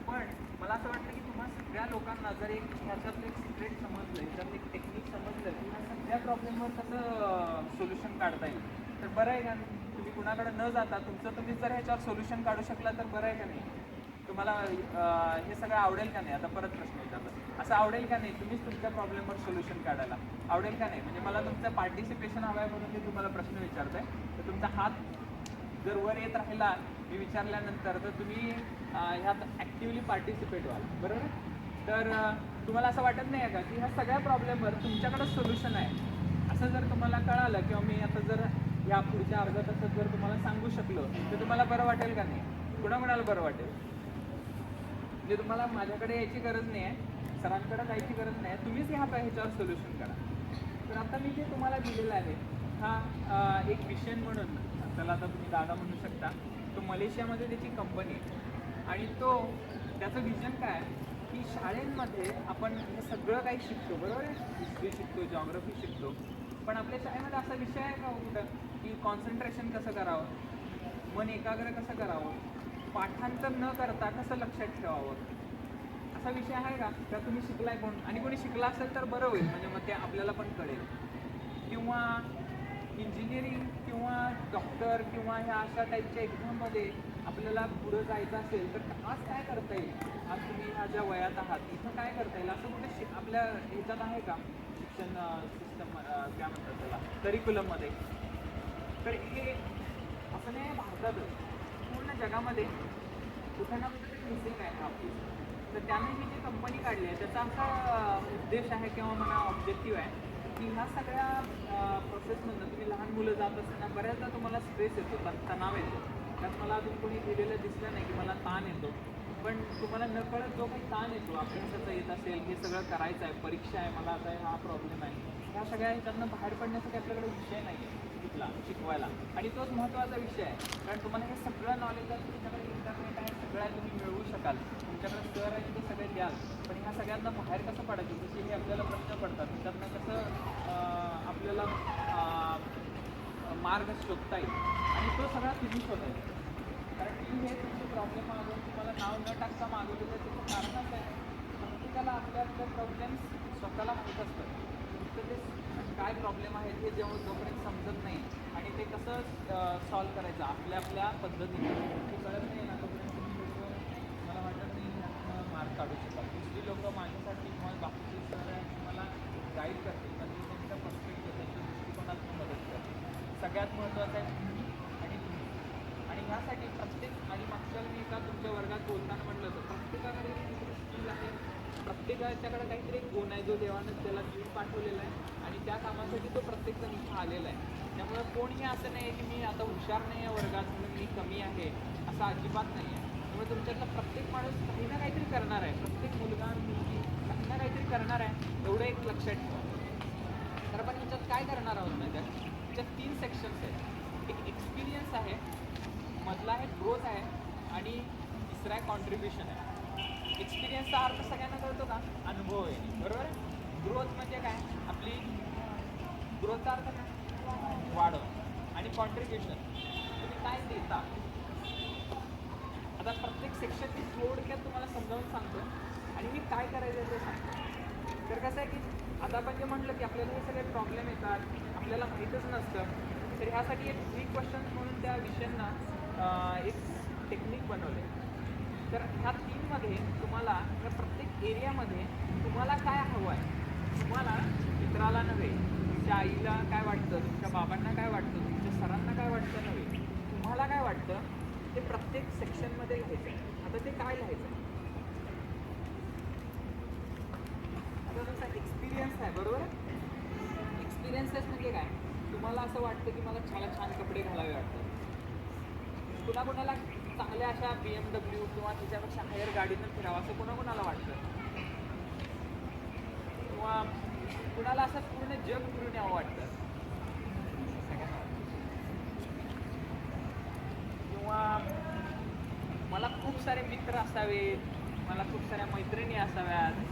पण मला असं वाटतं की तुम्हा सगळ्या लोकांना जर एक ह्याच्यातलं एक सिक्रेट समजलं, ह्याच्यातलं एक टेक्निक समजलं की ह्या सगळ्या प्रॉब्लेमवर कसं सोल्युशन काढता येईल, तर बरं आहे का? तुम्ही कुणाकडे न जाता तुम्हीच जर ह्याच्यावर सोल्युशन काढू शकला तर बरं आहे का नाही? तुम्हाला हे सगळं आवडेल का नाही? आता परत प्रश्न विचारला, असं आवडेल का नाही तुम्हीच तुमच्या प्रॉब्लेमवर सोल्युशन काढायला? आवडेल का नाही? म्हणजे मला तुमचं पार्टिसिपेशन हवं आहे म्हणून मी तुम्हाला प्रश्न विचारतोय. तर तुमचा हात जर वर येत राहिला मी विचारल्यानंतर तर तुम्ही ह्यात ॲक्टिव्हली पार्टिसिपेट व्हाल, बरोबर? तर तुम्हाला असं वाटत नाही आहे का की ह्या सगळ्या प्रॉब्लेमवर तुमच्याकडे सोल्युशन आहे, असं जर तुम्हाला कळालं किंवा मी आता जर या पुढच्या अर्ध्या तासात जर तुम्हाला सांगू शकलो तर तुम्हाला बरं वाटेल का नाही? कुणाकुणाला बरं वाटेल? म्हणजे तुम्हाला माझ्याकडे यायची गरज नाही आहे, सरांकडे जायची गरज नाही आहे, तुम्हीच ह्याच्यावर सोल्युशन करा. तर आता मी जे तुम्हाला दिलेलं आहे हा एक मिशन म्हणून, त्याला आता तुम्ही दादा म्हणू शकता, तो मलेशियामध्ये त्याची कंपनी आहे आणि त्याचं विजन काय आहे की शाळेमध्ये आपण हे सगळं काही शिकतो, बरोबर आहे, हिस्ट्री शिकतो, जॉग्रफी शिकतो, पण आपल्या शाळेमध्ये असा विषय आहे का कुठं की कॉन्सन्ट्रेशन कसं करावं, मन एकाग्र कसं करावं, पाठांतर न करता कसं लक्षात ठेवावं, असा विषय आहे का? त्या तुम्ही शिकलाय कोण? आणि कोणी शिकला असेल तर बरं होईल, म्हणजे मग ते आपल्याला पण कळेल. किंवा इंजिनिअरिंग किंवा डॉक्टर किंवा ह्या अशा टाईपच्या एक्झाममध्ये आपल्याला पुढं जायचं असेल तर आज काय करता येईल? आज तुम्ही ह्या ज्या वयात आहात इथं काय करता येईल असं कुठे आपल्या ह्याच्यात आहे का? शिक्षण सिस्टम काय म्हणतात त्याला, करिक्युलममध्ये. तर हे असं नाही आहे भारतातच, पूर्ण जगामध्ये कुठं ना कुठं ते मिसिंग आहे आपली. तर त्याने ही जी कंपनी काढली आहे त्याचा असा उद्देश आहे किंवा मला ऑब्जेक्टिव्ह आहे की ह्या सगळ्या प्रोसेसमधनं तुम्ही लहान मुलं जात असताना बऱ्याचदा तुम्हाला स्ट्रेस येतो, तणाव येतो. त्यात मला अजून कोणी लिहिलेलं दिसलं नाही की मला ताण येतो, पण तुम्हाला नकळत जो काही ताण येतो अभ्यासाचा येत असेल, हे सगळं करायचं आहे, परीक्षा आहे, मला आता हा प्रॉब्लेम आहे, ह्या सगळ्या ह्याच्यातनं बाहेर पडण्यासाठी आपल्याकडे विषय नाही आहे तिथला शिकवायला. आणि तोच महत्त्वाचा विषय आहे, कारण तुम्हाला हे सगळं नॉलेज आहे, तुमच्याकडे इंटरनेट आहे, सगळ्या तुम्ही मिळवू शकाल, तुमच्याकडे सर आहे ते सगळे द्याल, पण ह्या सगळ्यांना बाहेर कसं पडायचं, जसे हे आपल्याला प्रश्न पडतात त्यातनं कसं आपल्याला मार्ग शोधता येईल आणि तो सगळा तुम्ही शोधायचा. कारण की हे तुमचे प्रॉब्लेम मागून तुम्हाला नाव न टाकता मागवलं तर त्याचं कारणच आहे प्रत्येकाला आपल्या आपल्या प्रॉब्लेम्स स्वतःला माहीत असतात. तर ते काय प्रॉब्लेम आहेत हे जोपर्यंत समजत नाही आणि ते कसं सॉल्व करायचं आपल्या आपल्या पद्धतीने ते कळत नाही ना, तोपर्यंत तुम्ही लोक मला वाटत नाही ह्यातनं मार्क काढू शकाल. दुसरी लोक माझ्यासाठी किंवा बाकीचे सर मला गाईड करतील, पण ते त्यांच्या पर्स्पेक्टिव्ह त्यांच्या दृष्टिकोनातून मदत करतील. सगळ्यात महत्त्वाचं आहे तुम्ही आणि तुम्ही. आणि ह्यासाठी प्रत्येक, आणि मागच्या मी एका तुमच्या वर्गात बोलताना म्हटलं होतं, प्रत्येकाकडे काहीतरी स्किल आहे, प्रत्येकाच्याकडे काहीतरी एक गुण आहे जो देवानं त्याला जीव पाठवलेला आहे आणि त्या कामासाठी तो प्रत्येकजण इथं आलेला आहे. त्यामुळं कोणीही असं नाही आहे की मी आता हुशार नाही आहे वर्गात म्हणून मी कमी आहे, असं अजिबात नाही आहे. त्यामुळे तुमच्यातला प्रत्येक माणूस काही ना काहीतरी करणार आहे, प्रत्येक मुलगा मुलगी काही ना काहीतरी करणार आहे, एवढं एक लक्षात ठेवा. तर आपण ह्याच्यात काय करणार आहोत ना, त्याच्यात 3 सेक्शन्स आहेत. एक एक्सपिरियन्स आहे, मधला आहे ग्रोथ आहे आणि तिसरा आहे कॉन्ट्रीब्युशन आहे. एक्सपिरियन्सचा अर्थ सगळ्यांना कळतो का? अनुभव आहे, बरोबर आहे. ग्रोथ म्हणजे काय? आपली ग्रोथचा अर्थ काय? वाढ. आणि कॉन्ट्रीब्युशन तुम्ही काय देता. आता प्रत्येक सेक्शन मी थोडक्यात तुम्हाला समजावून सांगतो आणि मी काय करायचं ते सांगतो. तर कसं आहे की आता आपण जे म्हटलं की आपल्याला हे सगळे प्रॉब्लेम येतात, आपल्याला माहीतच नसतं, तर ह्यासाठी एक 3 क्वेश्चन्स म्हणून त्या विषयांना एक टेक्निक बनवले. तर ह्या 3मध्ये तुम्हाला या प्रत्येक एरियामध्ये तुम्हाला काय हवं आहे, तुम्हाला मित्राला नव्हे, तुमच्या आईला काय वाटतं, तुमच्या बाबांना काय वाटतं, तुमच्या सरांना काय वाटतं नव्हे, तुम्हाला काय वाटतं ते प्रत्येक सेक्शनमध्ये लिहायचं आहे. आता ते काय लिहायचं आहे? आता तुमचा एक्सपिरियन्स आहे, बरोबर आहे. एक्सपिरियन्सेस म्हणजे काय? तुम्हाला असं वाटतं की मला छान कपडे घालावे वाटतात, कुणाकुणाला चांगल्या अशा BMW किंवा त्याच्यापेक्षा हायर गाडीनं फिरावं असं कुणाकुणाला वाटतं, किंवा कुणाला असं पूर्ण जग फिरून यावं वाटतं, किंवा मला खूप सारे मित्र असावेत, मला खूप साऱ्या मैत्रिणी असाव्यात.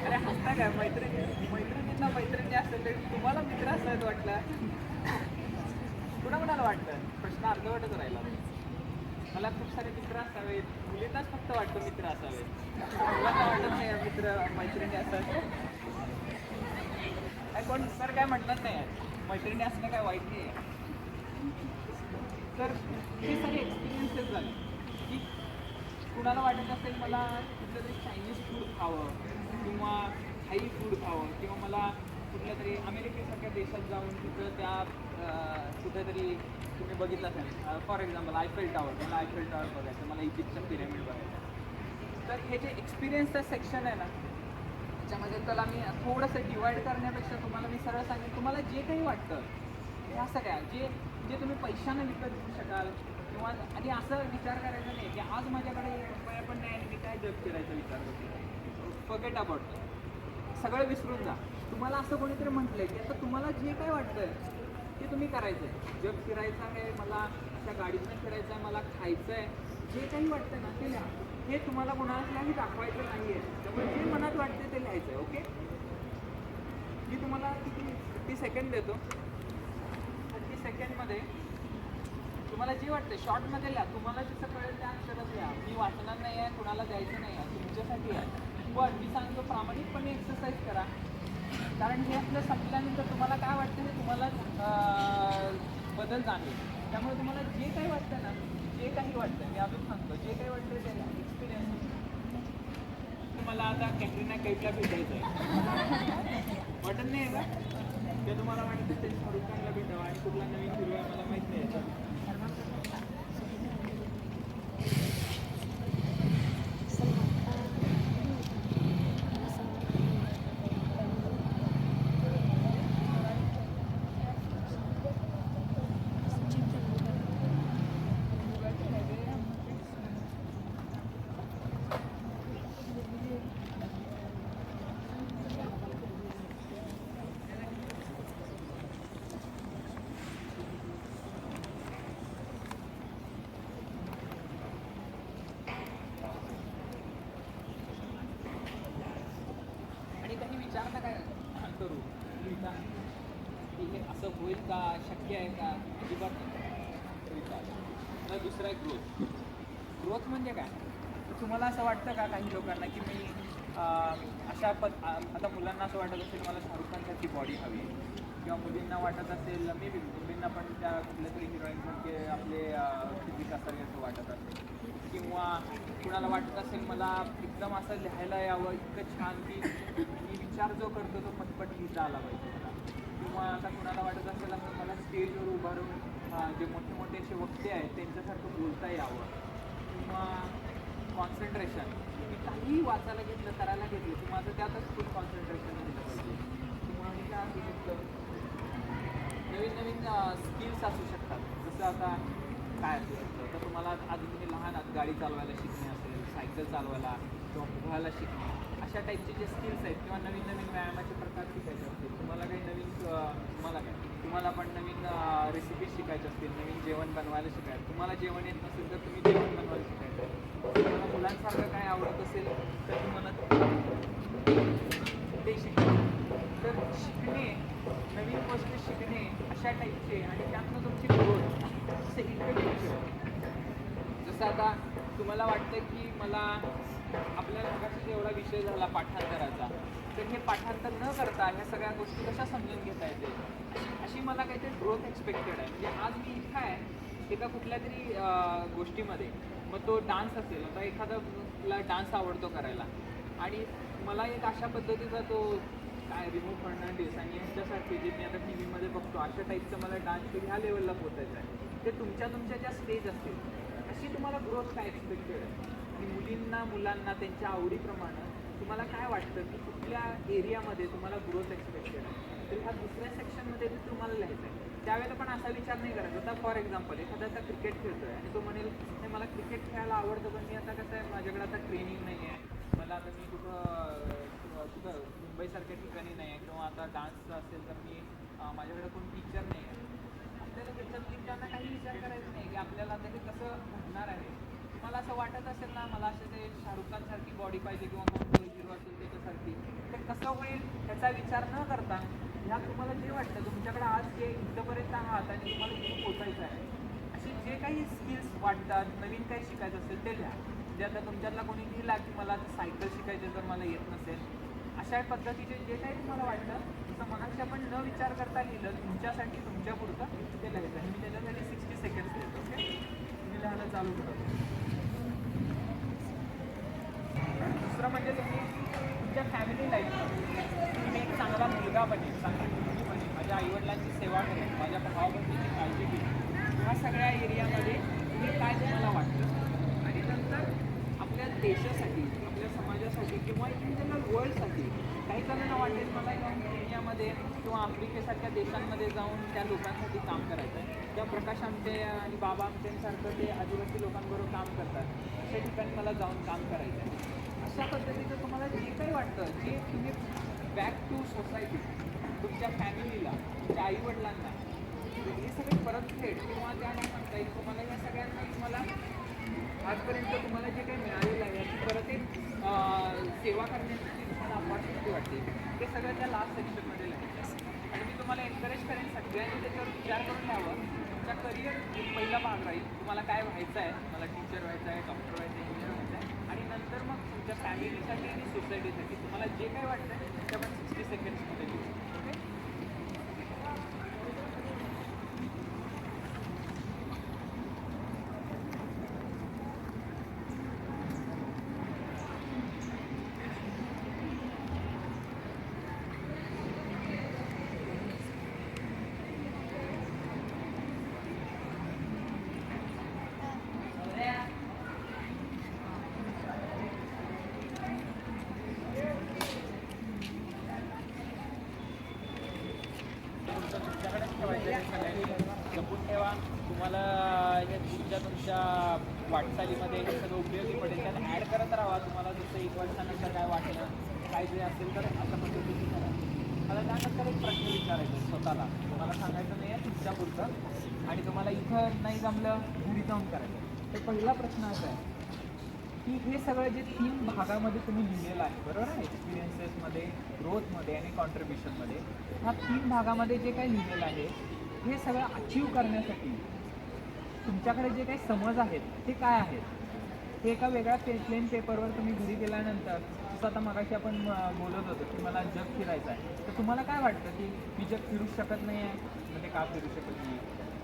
अरे हसता काय? मैत्रिणींना मैत्रिणी असेल तर तुम्हाला मित्र असावेत वाटलं, कुणाकुणाला वाटतं? प्रश्न अर्धवटच राहिला. मला खूप सारे मित्र असावेत, मुलींनाच फक्त वाटतं मित्र असावेत, मुलांना वाटत नाही मित्र मैत्रिणी असावेत. काय कोण सर काय म्हणतात नाही, मैत्रिणी असणं काय वाईट नाही आहे. तर हे सगळे एक्सपिरियन्सेस झाले की कुणाला वाटत असेल मला कुठलं तरी चायनीज फूड खावं किंवा थाई फूड खावं, किंवा मला कुठल्या तरी अमेरिकेसारख्या देशात जाऊन तिथं त्या कुठेतरी तुम्ही बघितलं असेल, फॉर एक्झाम्पल आयफेल टॉवर, मला आयफेल टॉवर बघायचं, मला इजिप्तचं पिरॅमिड बघायचं. तर हे जे एक्सपिरियन्सचं सेक्शन आहे ना, त्याच्यामध्ये त्याला मी थोडंसं डिवाईड करण्यापेक्षा तुम्हाला मी सरळ सांगेन, तुम्हाला जे काही वाटतं ह्या सगळ्या जे जे तुम्ही पैशानं विकत घेऊ शकाल किंवा आणि असं विचार करायचा नाही की आज माझ्याकडे रुपया पण नाही आणि मी काय जग फिरायचा विचार करतो. फॉरगेट अबाउट सगळं विसरून जा. तुम्हाला असं कोणीतरी म्हटलंय की आता तुम्हाला जे काय वाटतंय ते तुम्ही करायचं आहे. जग फिरायचं आहे, मला त्या गाडीतनं फिरायचं आहे, मला खायचं आहे, जे काही वाटतं ना ते लिहा. हे तुम्हाला कोणालाही दाखवायचं नाही आहे. त्यामुळे जे मनात वाटते ते लिहायचं आहे. ओके, मी तुम्हाला किती 30 सेकंड देतो. 30 सेकंडमध्ये तुम्हाला जे वाटतं शॉर्टमध्ये लिहा. तुम्हाला जसं कळेल त्या अक्षरात लिहा. मी वाचणार नाही आहे, कुणाला द्यायचं नाही आहे, तुमच्यासाठी आहे. पण मी सांगतो प्रामाणिकपणे एक्सरसाइज करा, कारण हे आपलं संपल्यानंतर तुम्हाला काय वाटतं हे तुम्हाला बदल जाणवेल. त्यामुळे तुम्हाला जे काही वाटतं ना, जे काही वाटतं मी अजून सांगतो, जे काही वाटतं ते एक्सपिरियन्स. तुम्हाला आता कॅटरीना कैफला भेटायचं आहे वाटत नाही आहे का? ते तुम्हाला वाटतं ते शाहरुख खानला भेटावं आणि कुठला नवीन हिरो आहे मला माहीत नाही याचा. आणि काही विचार ना काय करू विचार की हे असं होईल का, शक्य आहे का, अजिबात नाही विचार. मग दुसरा आहे ग्रोथ. ग्रोथ म्हणजे काय? तुम्हाला असं वाटतं का काही लोकांना की मी अशा आता मुलांना असं वाटत असेल मला शाहरुख खानसारखी बॉडी हवी आहे, किंवा मुलींना वाटत असेल मे बी मुलींना पण त्या कुठल्या तरी हिरोईनसारखे आपले फिजिक असावे असं वाटत असेल, किंवा कुणाला वाटत असेल मला एकदम असं लिहायला यावं इतकं छान की मी विचार जो करतो तो पटपट लिहिता आला पाहिजे मला, किंवा आता कुणाला वाटत असेल असं मला स्टेजवर उभारून जे मोठे मोठे असे वक्ते आहेत त्यांच्यासारखं बोलता यावं, किंवा कॉन्सन्ट्रेशन मी काहीही वाचायला घेतलं करायला घेतलं की माझं त्यातच फुल कॉन्सन्ट्रेशन झालं पाहिजे, किंवा मी काय असू शकतं नवीन नवीन स्किल्स असू शकतात. जसं आता काय असू शकतं तर तुम्हाला आधी तुम्ही लहान आहात गाडी चालवायला शिकणे असेल, सायकल चालवायला किंवा पोहायला शिकणे, अशा टाईपचे जे स्किल्स आहेत, किंवा नवीन नवीन व्यायामाचे प्रकार शिकायचे असतील, तुम्हाला काही नवीन तुम्हाला पण नवीन रेसिपीज शिकायचे असतील, नवीन जेवण बनवायला शिकायचं, तुम्हाला जेवण येत नसेल तर तुम्ही जेवण बनवायला शिकायचं, तुम्हाला मुलांसारखं काय आवडत असेल तर तुम्हाला ते शिकायचं. तर शिकणे, नवीन गोष्ट शिकणे अशा टाईपचे आणि त्यातनं तुमची ग्रोथ जसं इंटरव्ह्यू. जसं आता तुम्हाला वाटतं की मला आपल्याला मगाशी एवढा विषय झाला पाठांतराचा, तर हे पाठांतर न करता ह्या सगळ्या गोष्टी कशा समजून घेता येते अशी मला काहीतरी ग्रोथ एक्सपेक्टेड आहे. म्हणजे आज मी इतका आहे एका कुठल्या तरी गोष्टीमध्ये, मग तो डान्स असेल, आता एखादा डान्स आवडतो करायला आणि मला एक अशा पद्धतीचा तो काय रिमूव्ह फर्नांडिस आणि यांच्यासारखे जे मी आता टी व्हीमध्ये बघतो अशा टाईपचं मला डान्स ह्या लेवलला पोचायचं आहे. ते तुमच्या ज्या स्टेज असतील अशी तुम्हाला ग्रोथ काय एक्सपेक्टेड आहे. आणि मुलांना त्यांच्या आवडीप्रमाणे तुम्हाला काय वाटतं की कुठल्या एरियामध्ये तुम्हाला ग्रोथ एक्सपेक्टेड आहे, तर ह्या दुसऱ्या सेक्शनमध्ये ते तुम्हाला लिहायचं आहे. त्यावेळेला पण असा विचार नाही करायचा. आता फॉर एक्झाम्पल एखादा आता क्रिकेट खेळतो आहे आणि तो म्हणेल नाही मला क्रिकेट खेळायला आवडतं पण मी आता कसं आहे माझ्याकडे आता ट्रेनिंग नाही आहे, मला आता मी कुठं मुंबईसारख्या ठिकाणी नाही आहे, किंवा आता डान्सचं असेल तर मी माझ्याकडे कोण टीचर नाही आहे. आपल्याला त्याच्यातली त्यांना काही विचार करायचा नाही की आपल्याला आता ते कसं घडणार आहे. मला असं वाटत असेल ना मला असं ते शाहरुख खानसारखी बॉडी पाहिजे किंवा कोणतं हिरो असेल त्याच्यासारखी, ते कसं होईल ह्याचा विचार न करता ह्या तुम्हाला जे वाटतं तुमच्याकडे आज जे इथंपर्यंत आहात आणि तुम्हाला इथे पोचायचं आहे असे जे काही स्किल्स वाटतात, नवीन काही शिकायचं असेल ते लिहा. म्हणजे आता तुमच्यातला कोणी लिहिला की मला आता सायकल शिकायची जर मला येत नसेल, अशा पद्धतीचे जे काही तुम्हाला वाटतं तसं मनाशी आपण न विचार करता लिहिलं तुमच्यासाठी तुमच्या पुरतं ते लिहायचं. आणि मी त्याच्यासाठी 60 सेकंड्स देतो. ओके, तुम्ही लिहायला चालू करा. दुसरं म्हणजे तुम्ही तुमच्या फॅमिली लाईफमध्ये मी एक चांगला मुलगा बनेल, चांगली मुलगी बनेल, माझ्या आईवडिलांची सेवा करेल, माझ्या भावाबहिणीची काळजी घेईल, ह्या सगळ्या एरियामध्ये तुम्ही काय तुम्हाला वाटतं. आणि नंतर आपल्या देशासाठी, आपल्या समाजासाठी किंवा इन जनरल वर्ल्डसाठी काही जणांना वाटेल मला जाऊन केनियामध्ये किंवा आफ्रिकेसारख्या देशांमध्ये जाऊन त्या लोकांसाठी काम करायचं आहे, किंवा प्रकाश आमटे आणि बाबा आमटेंसारखं ते आदिवासी लोकांबरोबर काम करतात अशा ठिकाणी मला जाऊन काम करायचं आहे. अशा पद्धतीचं तुम्हाला जे काही वाटतं, जे तुम्ही बॅक टू सोसायटी, तुमच्या फॅमिलीला, तुमच्या आईवडिलांना हे सगळे परतफेड किंवा त्या नाही म्हणता येईल तुम्हाला, या सगळ्यांना तुम्हाला आजपर्यंत तुम्हाला जे काही मिळालेलं आहे याची परत एक सेवा करण्याची तुम्हाला अपॉर्च्युनिटी वाटते, ते सगळं त्या लास्ट सेक्शनमध्ये लागेल. आणि मी तुम्हाला एनकरेज करेन सगळ्यांनी त्याच्यावर विचार करून घ्यावं. तुमच्या करिअर पहिला भाग राहील, तुम्हाला काय व्हायचं आहे, मला टीचर व्हायचं आहे, डॉक्टर व्हायचं आहे, इंजिनियर व्हायचं आहे, आणि नंतर मग तुमच्या फॅमिलीसाठी आणि सोसायटीसाठी तुम्हाला जे काही वाटतं आहे ते आपण 60 सेकंड्समध्ये लिहू. ओके. तुमच्याकडेच ठेवायचं आहे सगळ्यांनी, जपून ठेवा. तुम्हाला हे तुमच्या वाटचालीमध्ये हे सगळं उपयोगी पडेल, त्यात ॲड करत राहा. तुम्हाला जसं 1 वर्षानंतर काय वाटलं, काय जे असेल तर अशा पद्धतीने करा. मला त्यानंतर एक प्रश्न विचारायचा स्वतःला, तुम्हाला सांगायचं नाही आहे तुमच्यापुरतं, आणि तुम्हाला इथं नाही जमलं घरी जाऊन करायचं. तर पहिला प्रश्न असा आहे की हे सगळं जे 3 भागामध्ये तुम्ही लिहिलेलं आहे, बरोबर आहे, एक्सपिरियन्सेसमध्ये, ग्रोथमध्ये आणि कॉन्ट्रीब्युशनमध्ये, ह्या 3 भागामध्ये जे काही लिहिलेलं आहे हे सगळं अचीव करण्यासाठी तुमच्याकडे जे काही समज आहेत ते काय आहेत, हे एका वेगळ्या प्लेन पेपरवर तुम्ही घरी गेल्यानंतर, जसं आता मगाशी आपण बोलत होतो की मला जग फिरायचं आहे, तर तुम्हाला काय वाटतं की मी जग फिरू शकत नाही आहे, म्हणजे का फिरू शकत नाही,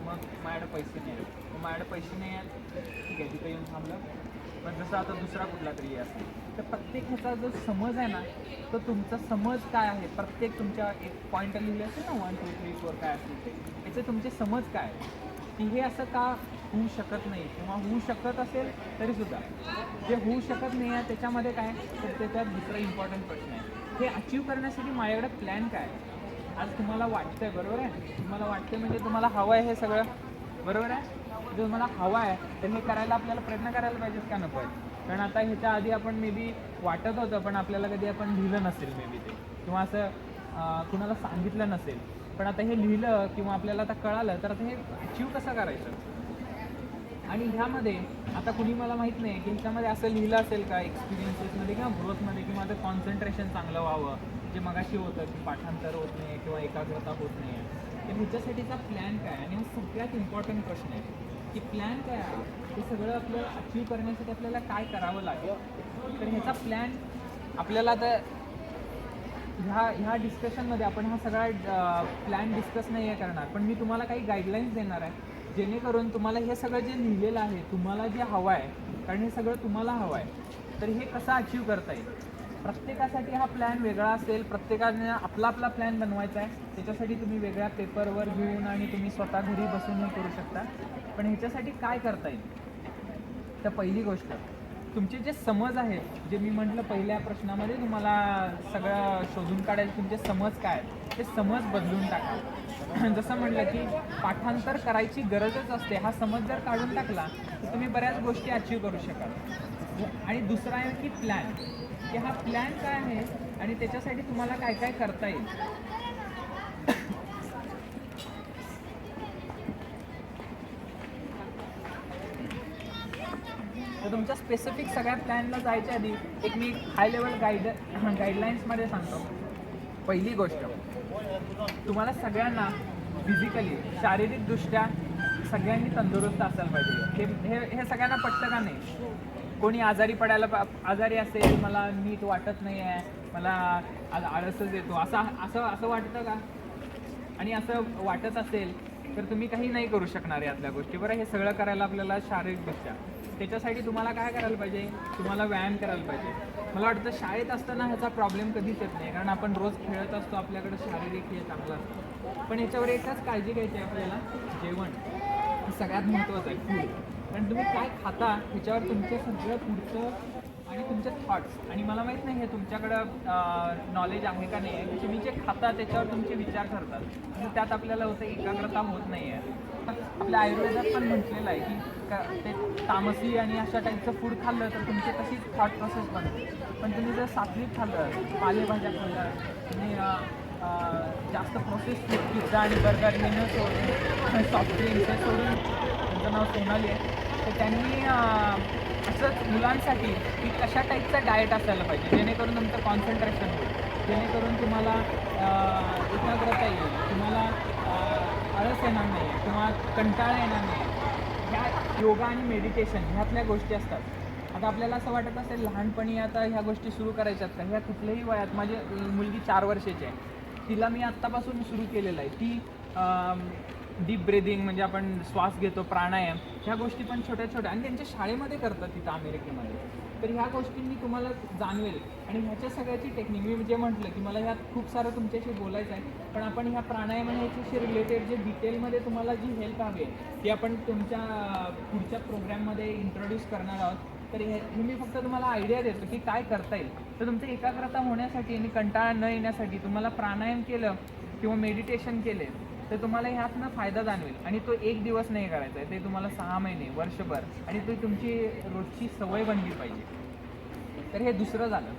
मग माझ्याकडे पैसे नाही आहेत, मग माझ्याकडे पैसे नाही आहेत, ठीक आहे तिथं येऊन थांबलं. पण जसं आता दुसरा कुठला तरी असेल, तर प्रत्येक ह्याचा जो समज आहे ना, तो तुमचा समज काय आहे, प्रत्येक तुमच्या एक पॉईंट लिहिले असेल ना 1 2 3 4 काय असेल ते, याचे तुमचे समज काय आहे, की हे असं का होऊ शकत नाही, किंवा होऊ शकत असेल तरीसुद्धा जे होऊ शकत नाही आहे त्याच्यामध्ये काय, तर त्याच्यात दुसरा इम्पॉर्टंट प्रश्न आहे, हे अचीव करण्यासाठी माझ्याकडे प्लॅन काय आहे. आज तुम्हाला वाटतंय, बरोबर आहे, तुम्हाला वाटतंय म्हणजे तुम्हाला हवं आहे हे सगळं, बरोबर आहे. जर मला हवं आहे तर हे करायला आपल्याला प्रयत्न करायला पाहिजेत का नको आहे. कारण आता ह्याच्या आधी आपण मे बी वाटत होतं, पण आपल्याला कधी आपण लिहिलं नसेल मे बी ते, किंवा असं कुणाला सांगितलं नसेल, पण आता हे लिहिलं किंवा आपल्याला आता कळालं, तर आता हे अचीव कसं करायचं. आणि ह्यामध्ये आता कुणी मला माहीत नाही की ह्याच्यामध्ये असं लिहिलं असेल का एक्सपिरियन्सेसमध्ये किंवा ग्रोथमध्ये, की माझं कॉन्सन्ट्रेशन चांगलं व्हावं, जे मगाशी होतं की पाठांतर होत नाही किंवा एकाग्रता होत नाही आहे, तर ह्याच्यासाठीचा प्लॅन काय. आणि हा सगळ्यात इम्पॉर्टंट प्रश्न आहे की प्लॅन काय आहे, हे सगळं आपलं अचीव करण्यासाठी आपल्याला काय करावं लागेल. तर ह्याचा प्लॅन आपल्याला आता ह्या डिस्कशनमध्ये आपण हा सगळा प्लॅन डिस्कस नाही आहे करणार, पण मी तुम्हाला काही गाईडलाईन्स देणार आहे, जेणेकरून तुम्हाला हे सगळं जे लिहिलेलं आहे, तुम्हाला जे हवं आहे, कारण हे सगळं तुम्हाला हवं आहे, तर हे कसं अचीव करता येईल. प्रत्येकासाठी हा प्लॅन वेगळा असेल, प्रत्येकाने आपला आपला प्लॅन बनवायचा आहे. त्याच्यासाठी तुम्ही वेगळ्या पेपरवर घेऊन आणि तुम्ही स्वतः घरी बसूनही करू शकता. पण ह्याच्यासाठी काय करता येईल, तर पहिली गोष्ट तुमचे जे समज आहेत, जे मी म्हटलं पहिल्या प्रश्नामध्ये तुम्हाला सगळं शोधून काढायचं, तुमचे समज काय आहेत ते समज बदलून टाका. जसं म्हटलं की पाठांतर करायची गरजच असते, हा समज जर काढून टाकला तर तुम्ही बऱ्याच गोष्टी अचीव करू शकाल. आणि दुसरा आहे की प्लॅन, की हा प्लॅन काय आहे आणि त्याच्यासाठी तुम्हाला काय काय करता येईल. तर तुमच्या स्पेसिफिक सगळ्या प्लॅनला जायच्या आधी एक मी हाय लेवल गाईडलाईन्समध्ये सांगतो. पहिली गोष्ट, तुम्हाला सगळ्यांना फिजिकली, शारीरिकदृष्ट्या सगळ्यांनी तंदुरुस्त असायला पाहिजे. हे सगळ्यांना पटतं का नाही. कोणी आजारी असेल, मला नीट वाटत नाही आहे, मला आळसच येतो, असं वाटतं का. आणि असं वाटत असेल तर तुम्ही काही नाही करू शकणार यातल्या गोष्टी. बरं, हे सगळं करायला आपल्याला शारीरिकदृष्ट्या, त्याच्यासाठी तुम्हाला काय करायला पाहिजे, तुम्हाला व्यायाम करायला पाहिजे. मला वाटतं शाळेत असताना ह्याचा प्रॉब्लेम कधीच येत नाही, कारण आपण रोज खेळत असतो, आपल्याकडे शारीरिक हे चांगलं असतं. पण याच्यावर एकच काळजी घ्यायची आहे आपल्याला, जेवण हे सगळ्यात महत्त्वाचं आहे, फूड. कारण तुम्ही काय खाता ह्याच्यावर तुमचं सगळं पुढचं आणि तुमचे थॉट्स, आणि मला माहीत नाही हे तुमच्याकडं नॉलेज आहे का नाही आहे, की तुम्ही जे खाता त्याच्यावर तुमचे विचार करतात, म्हणजे त्यात आपल्याला होतं एकाग्रता होत नाही आहे. आपल्या आयुर्वेदात पण म्हटलेलं आहे की ते तामसी आणि अशा टाईपचं फूड खाल्लं तर तुमची तशीच थॉट प्रोसेस बनते. पण तुम्ही जर सात्विक खाल्लं, पालेभाज्या खाल्लं, तुम्ही जास्त प्रोसेस फूड, पिझ्झा आणि बर्गर हे न सोडून, सॉफ्ट ड्रिंक्स हे सोडून, त्यांचं नाव सोनाली आहे, तर त्यांनी असंच मुलांसाठी की कशा टाईपचं डाएट असायला पाहिजे जेणेकरून तुमचं कॉन्सन्ट्रेशन होईल, जेणेकरून तुम्हाला एकाग्रता येईल, तुम्हाला आळस येणार नाही किंवा कंटाळा येणार नाही. ह्या योगा आणि मेडिटेशन ह्यातल्या गोष्टी असतात. आता आपल्याला असं वाटत असेल लहानपणी आता ह्या गोष्टी सुरू करायच्यात का, ह्या कुठल्याही वयात. माझी मुलगी 4 वर्षाची आहे, तिला मी आत्तापासून सुरू केलेलं आहे. ती डीप ब्रेदिंग म्हणजे आपण श्वास घेतो, प्राणायाम, ह्या गोष्टी पण छोट्या छोट्या आणि त्यांच्या शाळेमध्ये करतात तिथं अमेरिकेमध्ये. तर ह्या गोष्टींनी तुम्हाला जाणवेल. आणि ह्याच्या सगळ्याची टेक्निक मी जे म्हटलं की मला ह्यात खूप सारं तुमच्याशी बोलायचं आहे, पण आपण ह्या प्राणायाम आणि ह्याच्याशी रिलेटेड जे डिटेलमध्ये तुम्हाला जी हेल्प हवी आहे ती आपण तुमच्या पुढच्या प्रोग्रॅममध्ये इंट्रोड्यूस करणार आहोत. तर हे मी फक्त तुम्हाला आयडिया देतो की काय करता येईल. तर तुमचं एकाग्रता होण्यासाठी आणि कंटाळा न येण्यासाठी तुम्हाला प्राणायाम केलं किंवा मेडिटेशन केले तर तुम्हाला ह्यातनं फायदा जाणवेल. आणि तो 1 दिवस नाही करायचा आहे, ते तुम्हाला 6 महिने, वर्षभर, आणि ती तुमची रोजची सवय बनली पाहिजे. तर हे दुसरं झालं.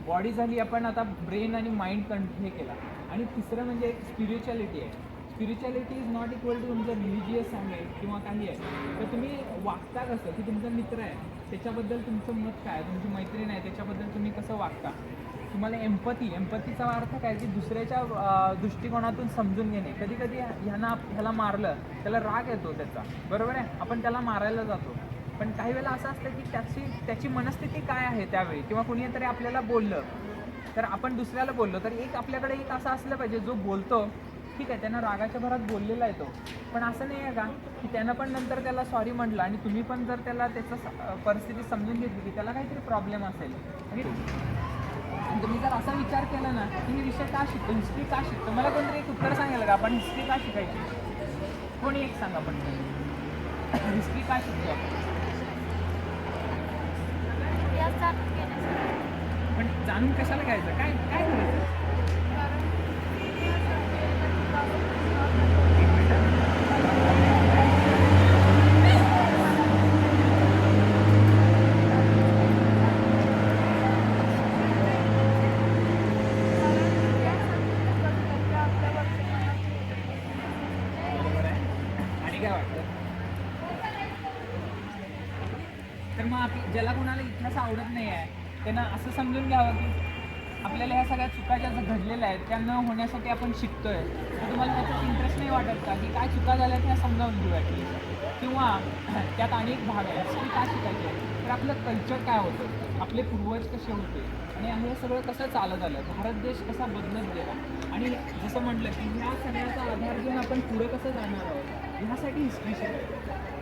बॉडी झाली, आपण आता ब्रेन आणि माइंड हे केला. आणि तिसरं म्हणजे एक स्पिरिच्युअलिटी आहे. Spirituality is not equal to तुमचं रिलिजियस आहे किंवा काही आहे. तर तुम्ही वागता कसं, की तुमचा मित्र आहे त्याच्याबद्दल तुमचं मत काय, तुमची मैत्रीण आहे त्याच्याबद्दल तुम्ही कसं वागता. तुम्हाला एम्पथीचा अर्थ काय, की दुसऱ्याच्या दृष्टिकोनातून समजून घेणे. कधी कधी ह्याला मारलं, त्याला राग येतो त्याचा, बरोबर आहे, आपण त्याला मारायला जातो. पण काही वेळेला असं असतं की त्याची मनस्थिती काय आहे त्यावेळी, किंवा कुणीतरी आपल्याला बोललं तर आपण दुसऱ्याला बोललो तर आपल्याकडे एक असं असलं पाहिजे जो बोलतो, ठीक आहे त्यानं रागाच्या भरात बोललेला आहे तो, पण असं नाही आहे का की त्यानं पण नंतर त्याला सॉरी म्हटलं आणि तुम्ही पण जर त्याला त्याचं परिस्थिती समजून घेतली की त्याला काहीतरी प्रॉब्लेम असेल आणि तुम्ही जर असा विचार केला ना की ही विषय का शिकतो, हिस्ट्री का शिकतो, मला कोणतरी एक उत्तर सांगेल का आपण हिस्ट्री का शिकायची? कोणी एक सांगा पण हिस्ट्री का शिकतो आपण? पण जाणून कशाला घ्यायचं, काय काय करायचं? तर मग ज्याला कोणाला इतिहास आवडत नाही आहे त्यांना असं समजून घ्यावं की आपल्याला ह्या सगळ्या चुका ज्या घडलेल्या आहेत त्या न होण्यासाठी आपण शिकतोय. तर तुम्हाला त्याच्यात इंटरेस्ट नाही वाटत का की काय चुका झाल्या त्या समजावून घेऊ ॲटलीस्ट, किंवा त्यात अनेक भाग आहे की काय शिकायचे तर आपलं कल्चर काय होतं, आपले पूर्वज कसे होते आणि हे सगळं कसं चालत आलं, भारत देश कसा बदलत गेला, आणि जसं म्हटलं की ह्या सगळ्याचा आधार घेऊन आपण पुढे कसं जाणार आहोत ह्यासाठी हिस्ट्री शिकायची.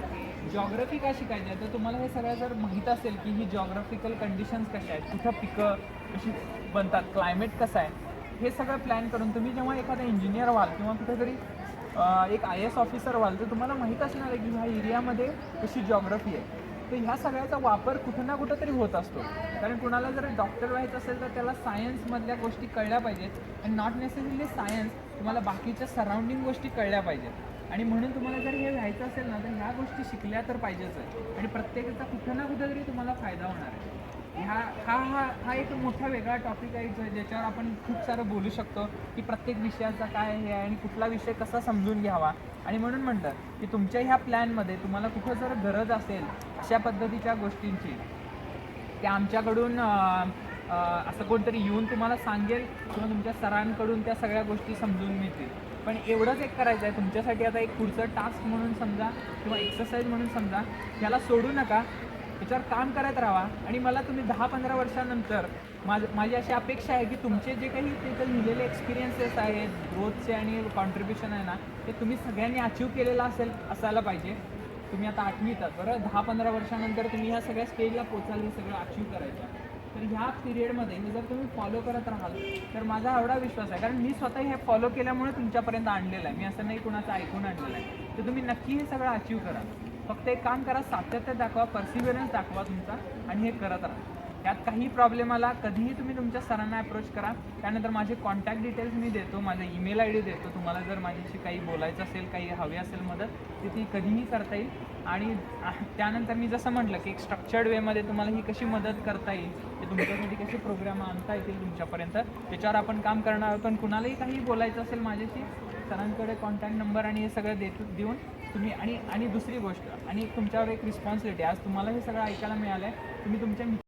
जॉग्रफी काय शिकायची आहे तर तुम्हाला हे सगळं जर माहीत असेल की ही जॉग्रफिकल कंडिशन्स कशा आहेत, कुठं पिकं कशी बनतात, क्लायमेट कसं आहे, हे सगळं प्लॅन करून तुम्ही जेव्हा एखादा इंजिनियर व्हाल किंवा कुठेतरी एक IAS ऑफिसर व्हाल तर तुम्हाला माहीत असणार आहे की ह्या एरियामध्ये कशी जॉग्रफी आहे. तर ह्या सगळ्याचा वापर कुठं ना कुठं तरी होत असतो. कारण कुणाला जर डॉक्टर व्हायचं असेल तर त्याला सायन्समधल्या गोष्टी कळल्या पाहिजेत आणि नॉट नेसेसरीली सायन्स, तुम्हाला बाकीच्या सराउंडिंग गोष्टी कळल्या पाहिजेत. आणि म्हणून तुम्हाला जर हे व्हायचं असेल ना तर ह्या गोष्टी शिकल्या तर पाहिजेच आहे आणि प्रत्येकाचा कुठं ना कुठं तरी तुम्हाला फायदा होणार आहे. हा एक मोठा वेगळा टॉपिक आहे ज्याच्यावर आपण खूप सारं बोलू शकतो की प्रत्येक विषयाचा काय हे आहे आणि कुठला विषय कसा समजून घ्यावा. आणि म्हणून म्हणतात की तुमच्या ह्या प्लॅनमध्ये तुम्हाला कुठं जर गरज असेल अशा पद्धतीच्या गोष्टींची, त्या आमच्याकडून असं कोणतरी येऊन तुम्हाला सांगेल किंवा तुमच्या सरांकडून त्या सगळ्या गोष्टी समजून मिळतील. पण एवढंच एक करायचं आहे तुमच्यासाठी, आता एक पुढचं टास्क म्हणून समजा किंवा एक्सरसाइज म्हणून समजा, याला सोडू नका, याच्यावर काम करत राहा. आणि मला तुम्ही 10-15 वर्षानंतर माझी अशी अपेक्षा आहे की तुमचे जे काही तिथे लिहिलेले एक्सपिरियन्सेस आहेत ग्रोथचे आणि कॉन्ट्रीब्युशन आहे ना ते तुम्ही सगळ्यांनी अचीव केलेलं असायला पाहिजे. तुम्ही आता 8वीत आहात बरं, 10-15 वर्षानंतर तुम्ही ह्या सगळ्या स्टेजला पोचाल, हे सगळं अचीव करायचं. तर ह्या पिरियडमध्ये हे जर तुम्ही फॉलो करत राहाल तर माझा एवढा विश्वास आहे, कारण मी स्वतः हे फॉलो केल्यामुळे तुमच्यापर्यंत आणलेलं आहे, मी असं नाही कुणाचं ऐकून आणलेलं आहे. तर तुम्ही नक्की हे सगळं अचीव करा. फक्त एक काम करा, सातत्य दाखवा, परसिव्हरन्स दाखवा तुमचा आणि हे करत राहा. यात काही प्रॉब्लेम आला कधीही तुम्ही तुमच्या सरांना अप्रोच करा. त्यानंतर माझे कॉन्टॅक्ट डिटेल्स मी देतो, माझा ईमेल ID देतो. तुम्हाला जर माझ्याशी काही बोलायचं असेल, काही हवी असेल मदत, तर ती कधीही करता येईल. आणि त्यानंतर मी जसं म्हटलं की एक स्ट्रक्चर्ड वेमध्ये तुम्हाला ही कशी मदत करता येईल, ते तुमच्यासाठी कसे प्रोग्राम आणता येतील तुमच्यापर्यंत, त्याच्यावर आपण काम करणार आहोत. पण कुणालाही काही बोलायचं असेल माझ्याशी, सरांकडे कॉन्टॅक्ट नंबर आणि हे सगळं देऊन तुम्ही आणि दुसरी गोष्ट आणि तुमच्यावर एक रिस्पॉन्सिबिलिटी, आज तुम्हाला हे सगळं ऐकायला मिळालं आहे, तुम्ही तुमच्या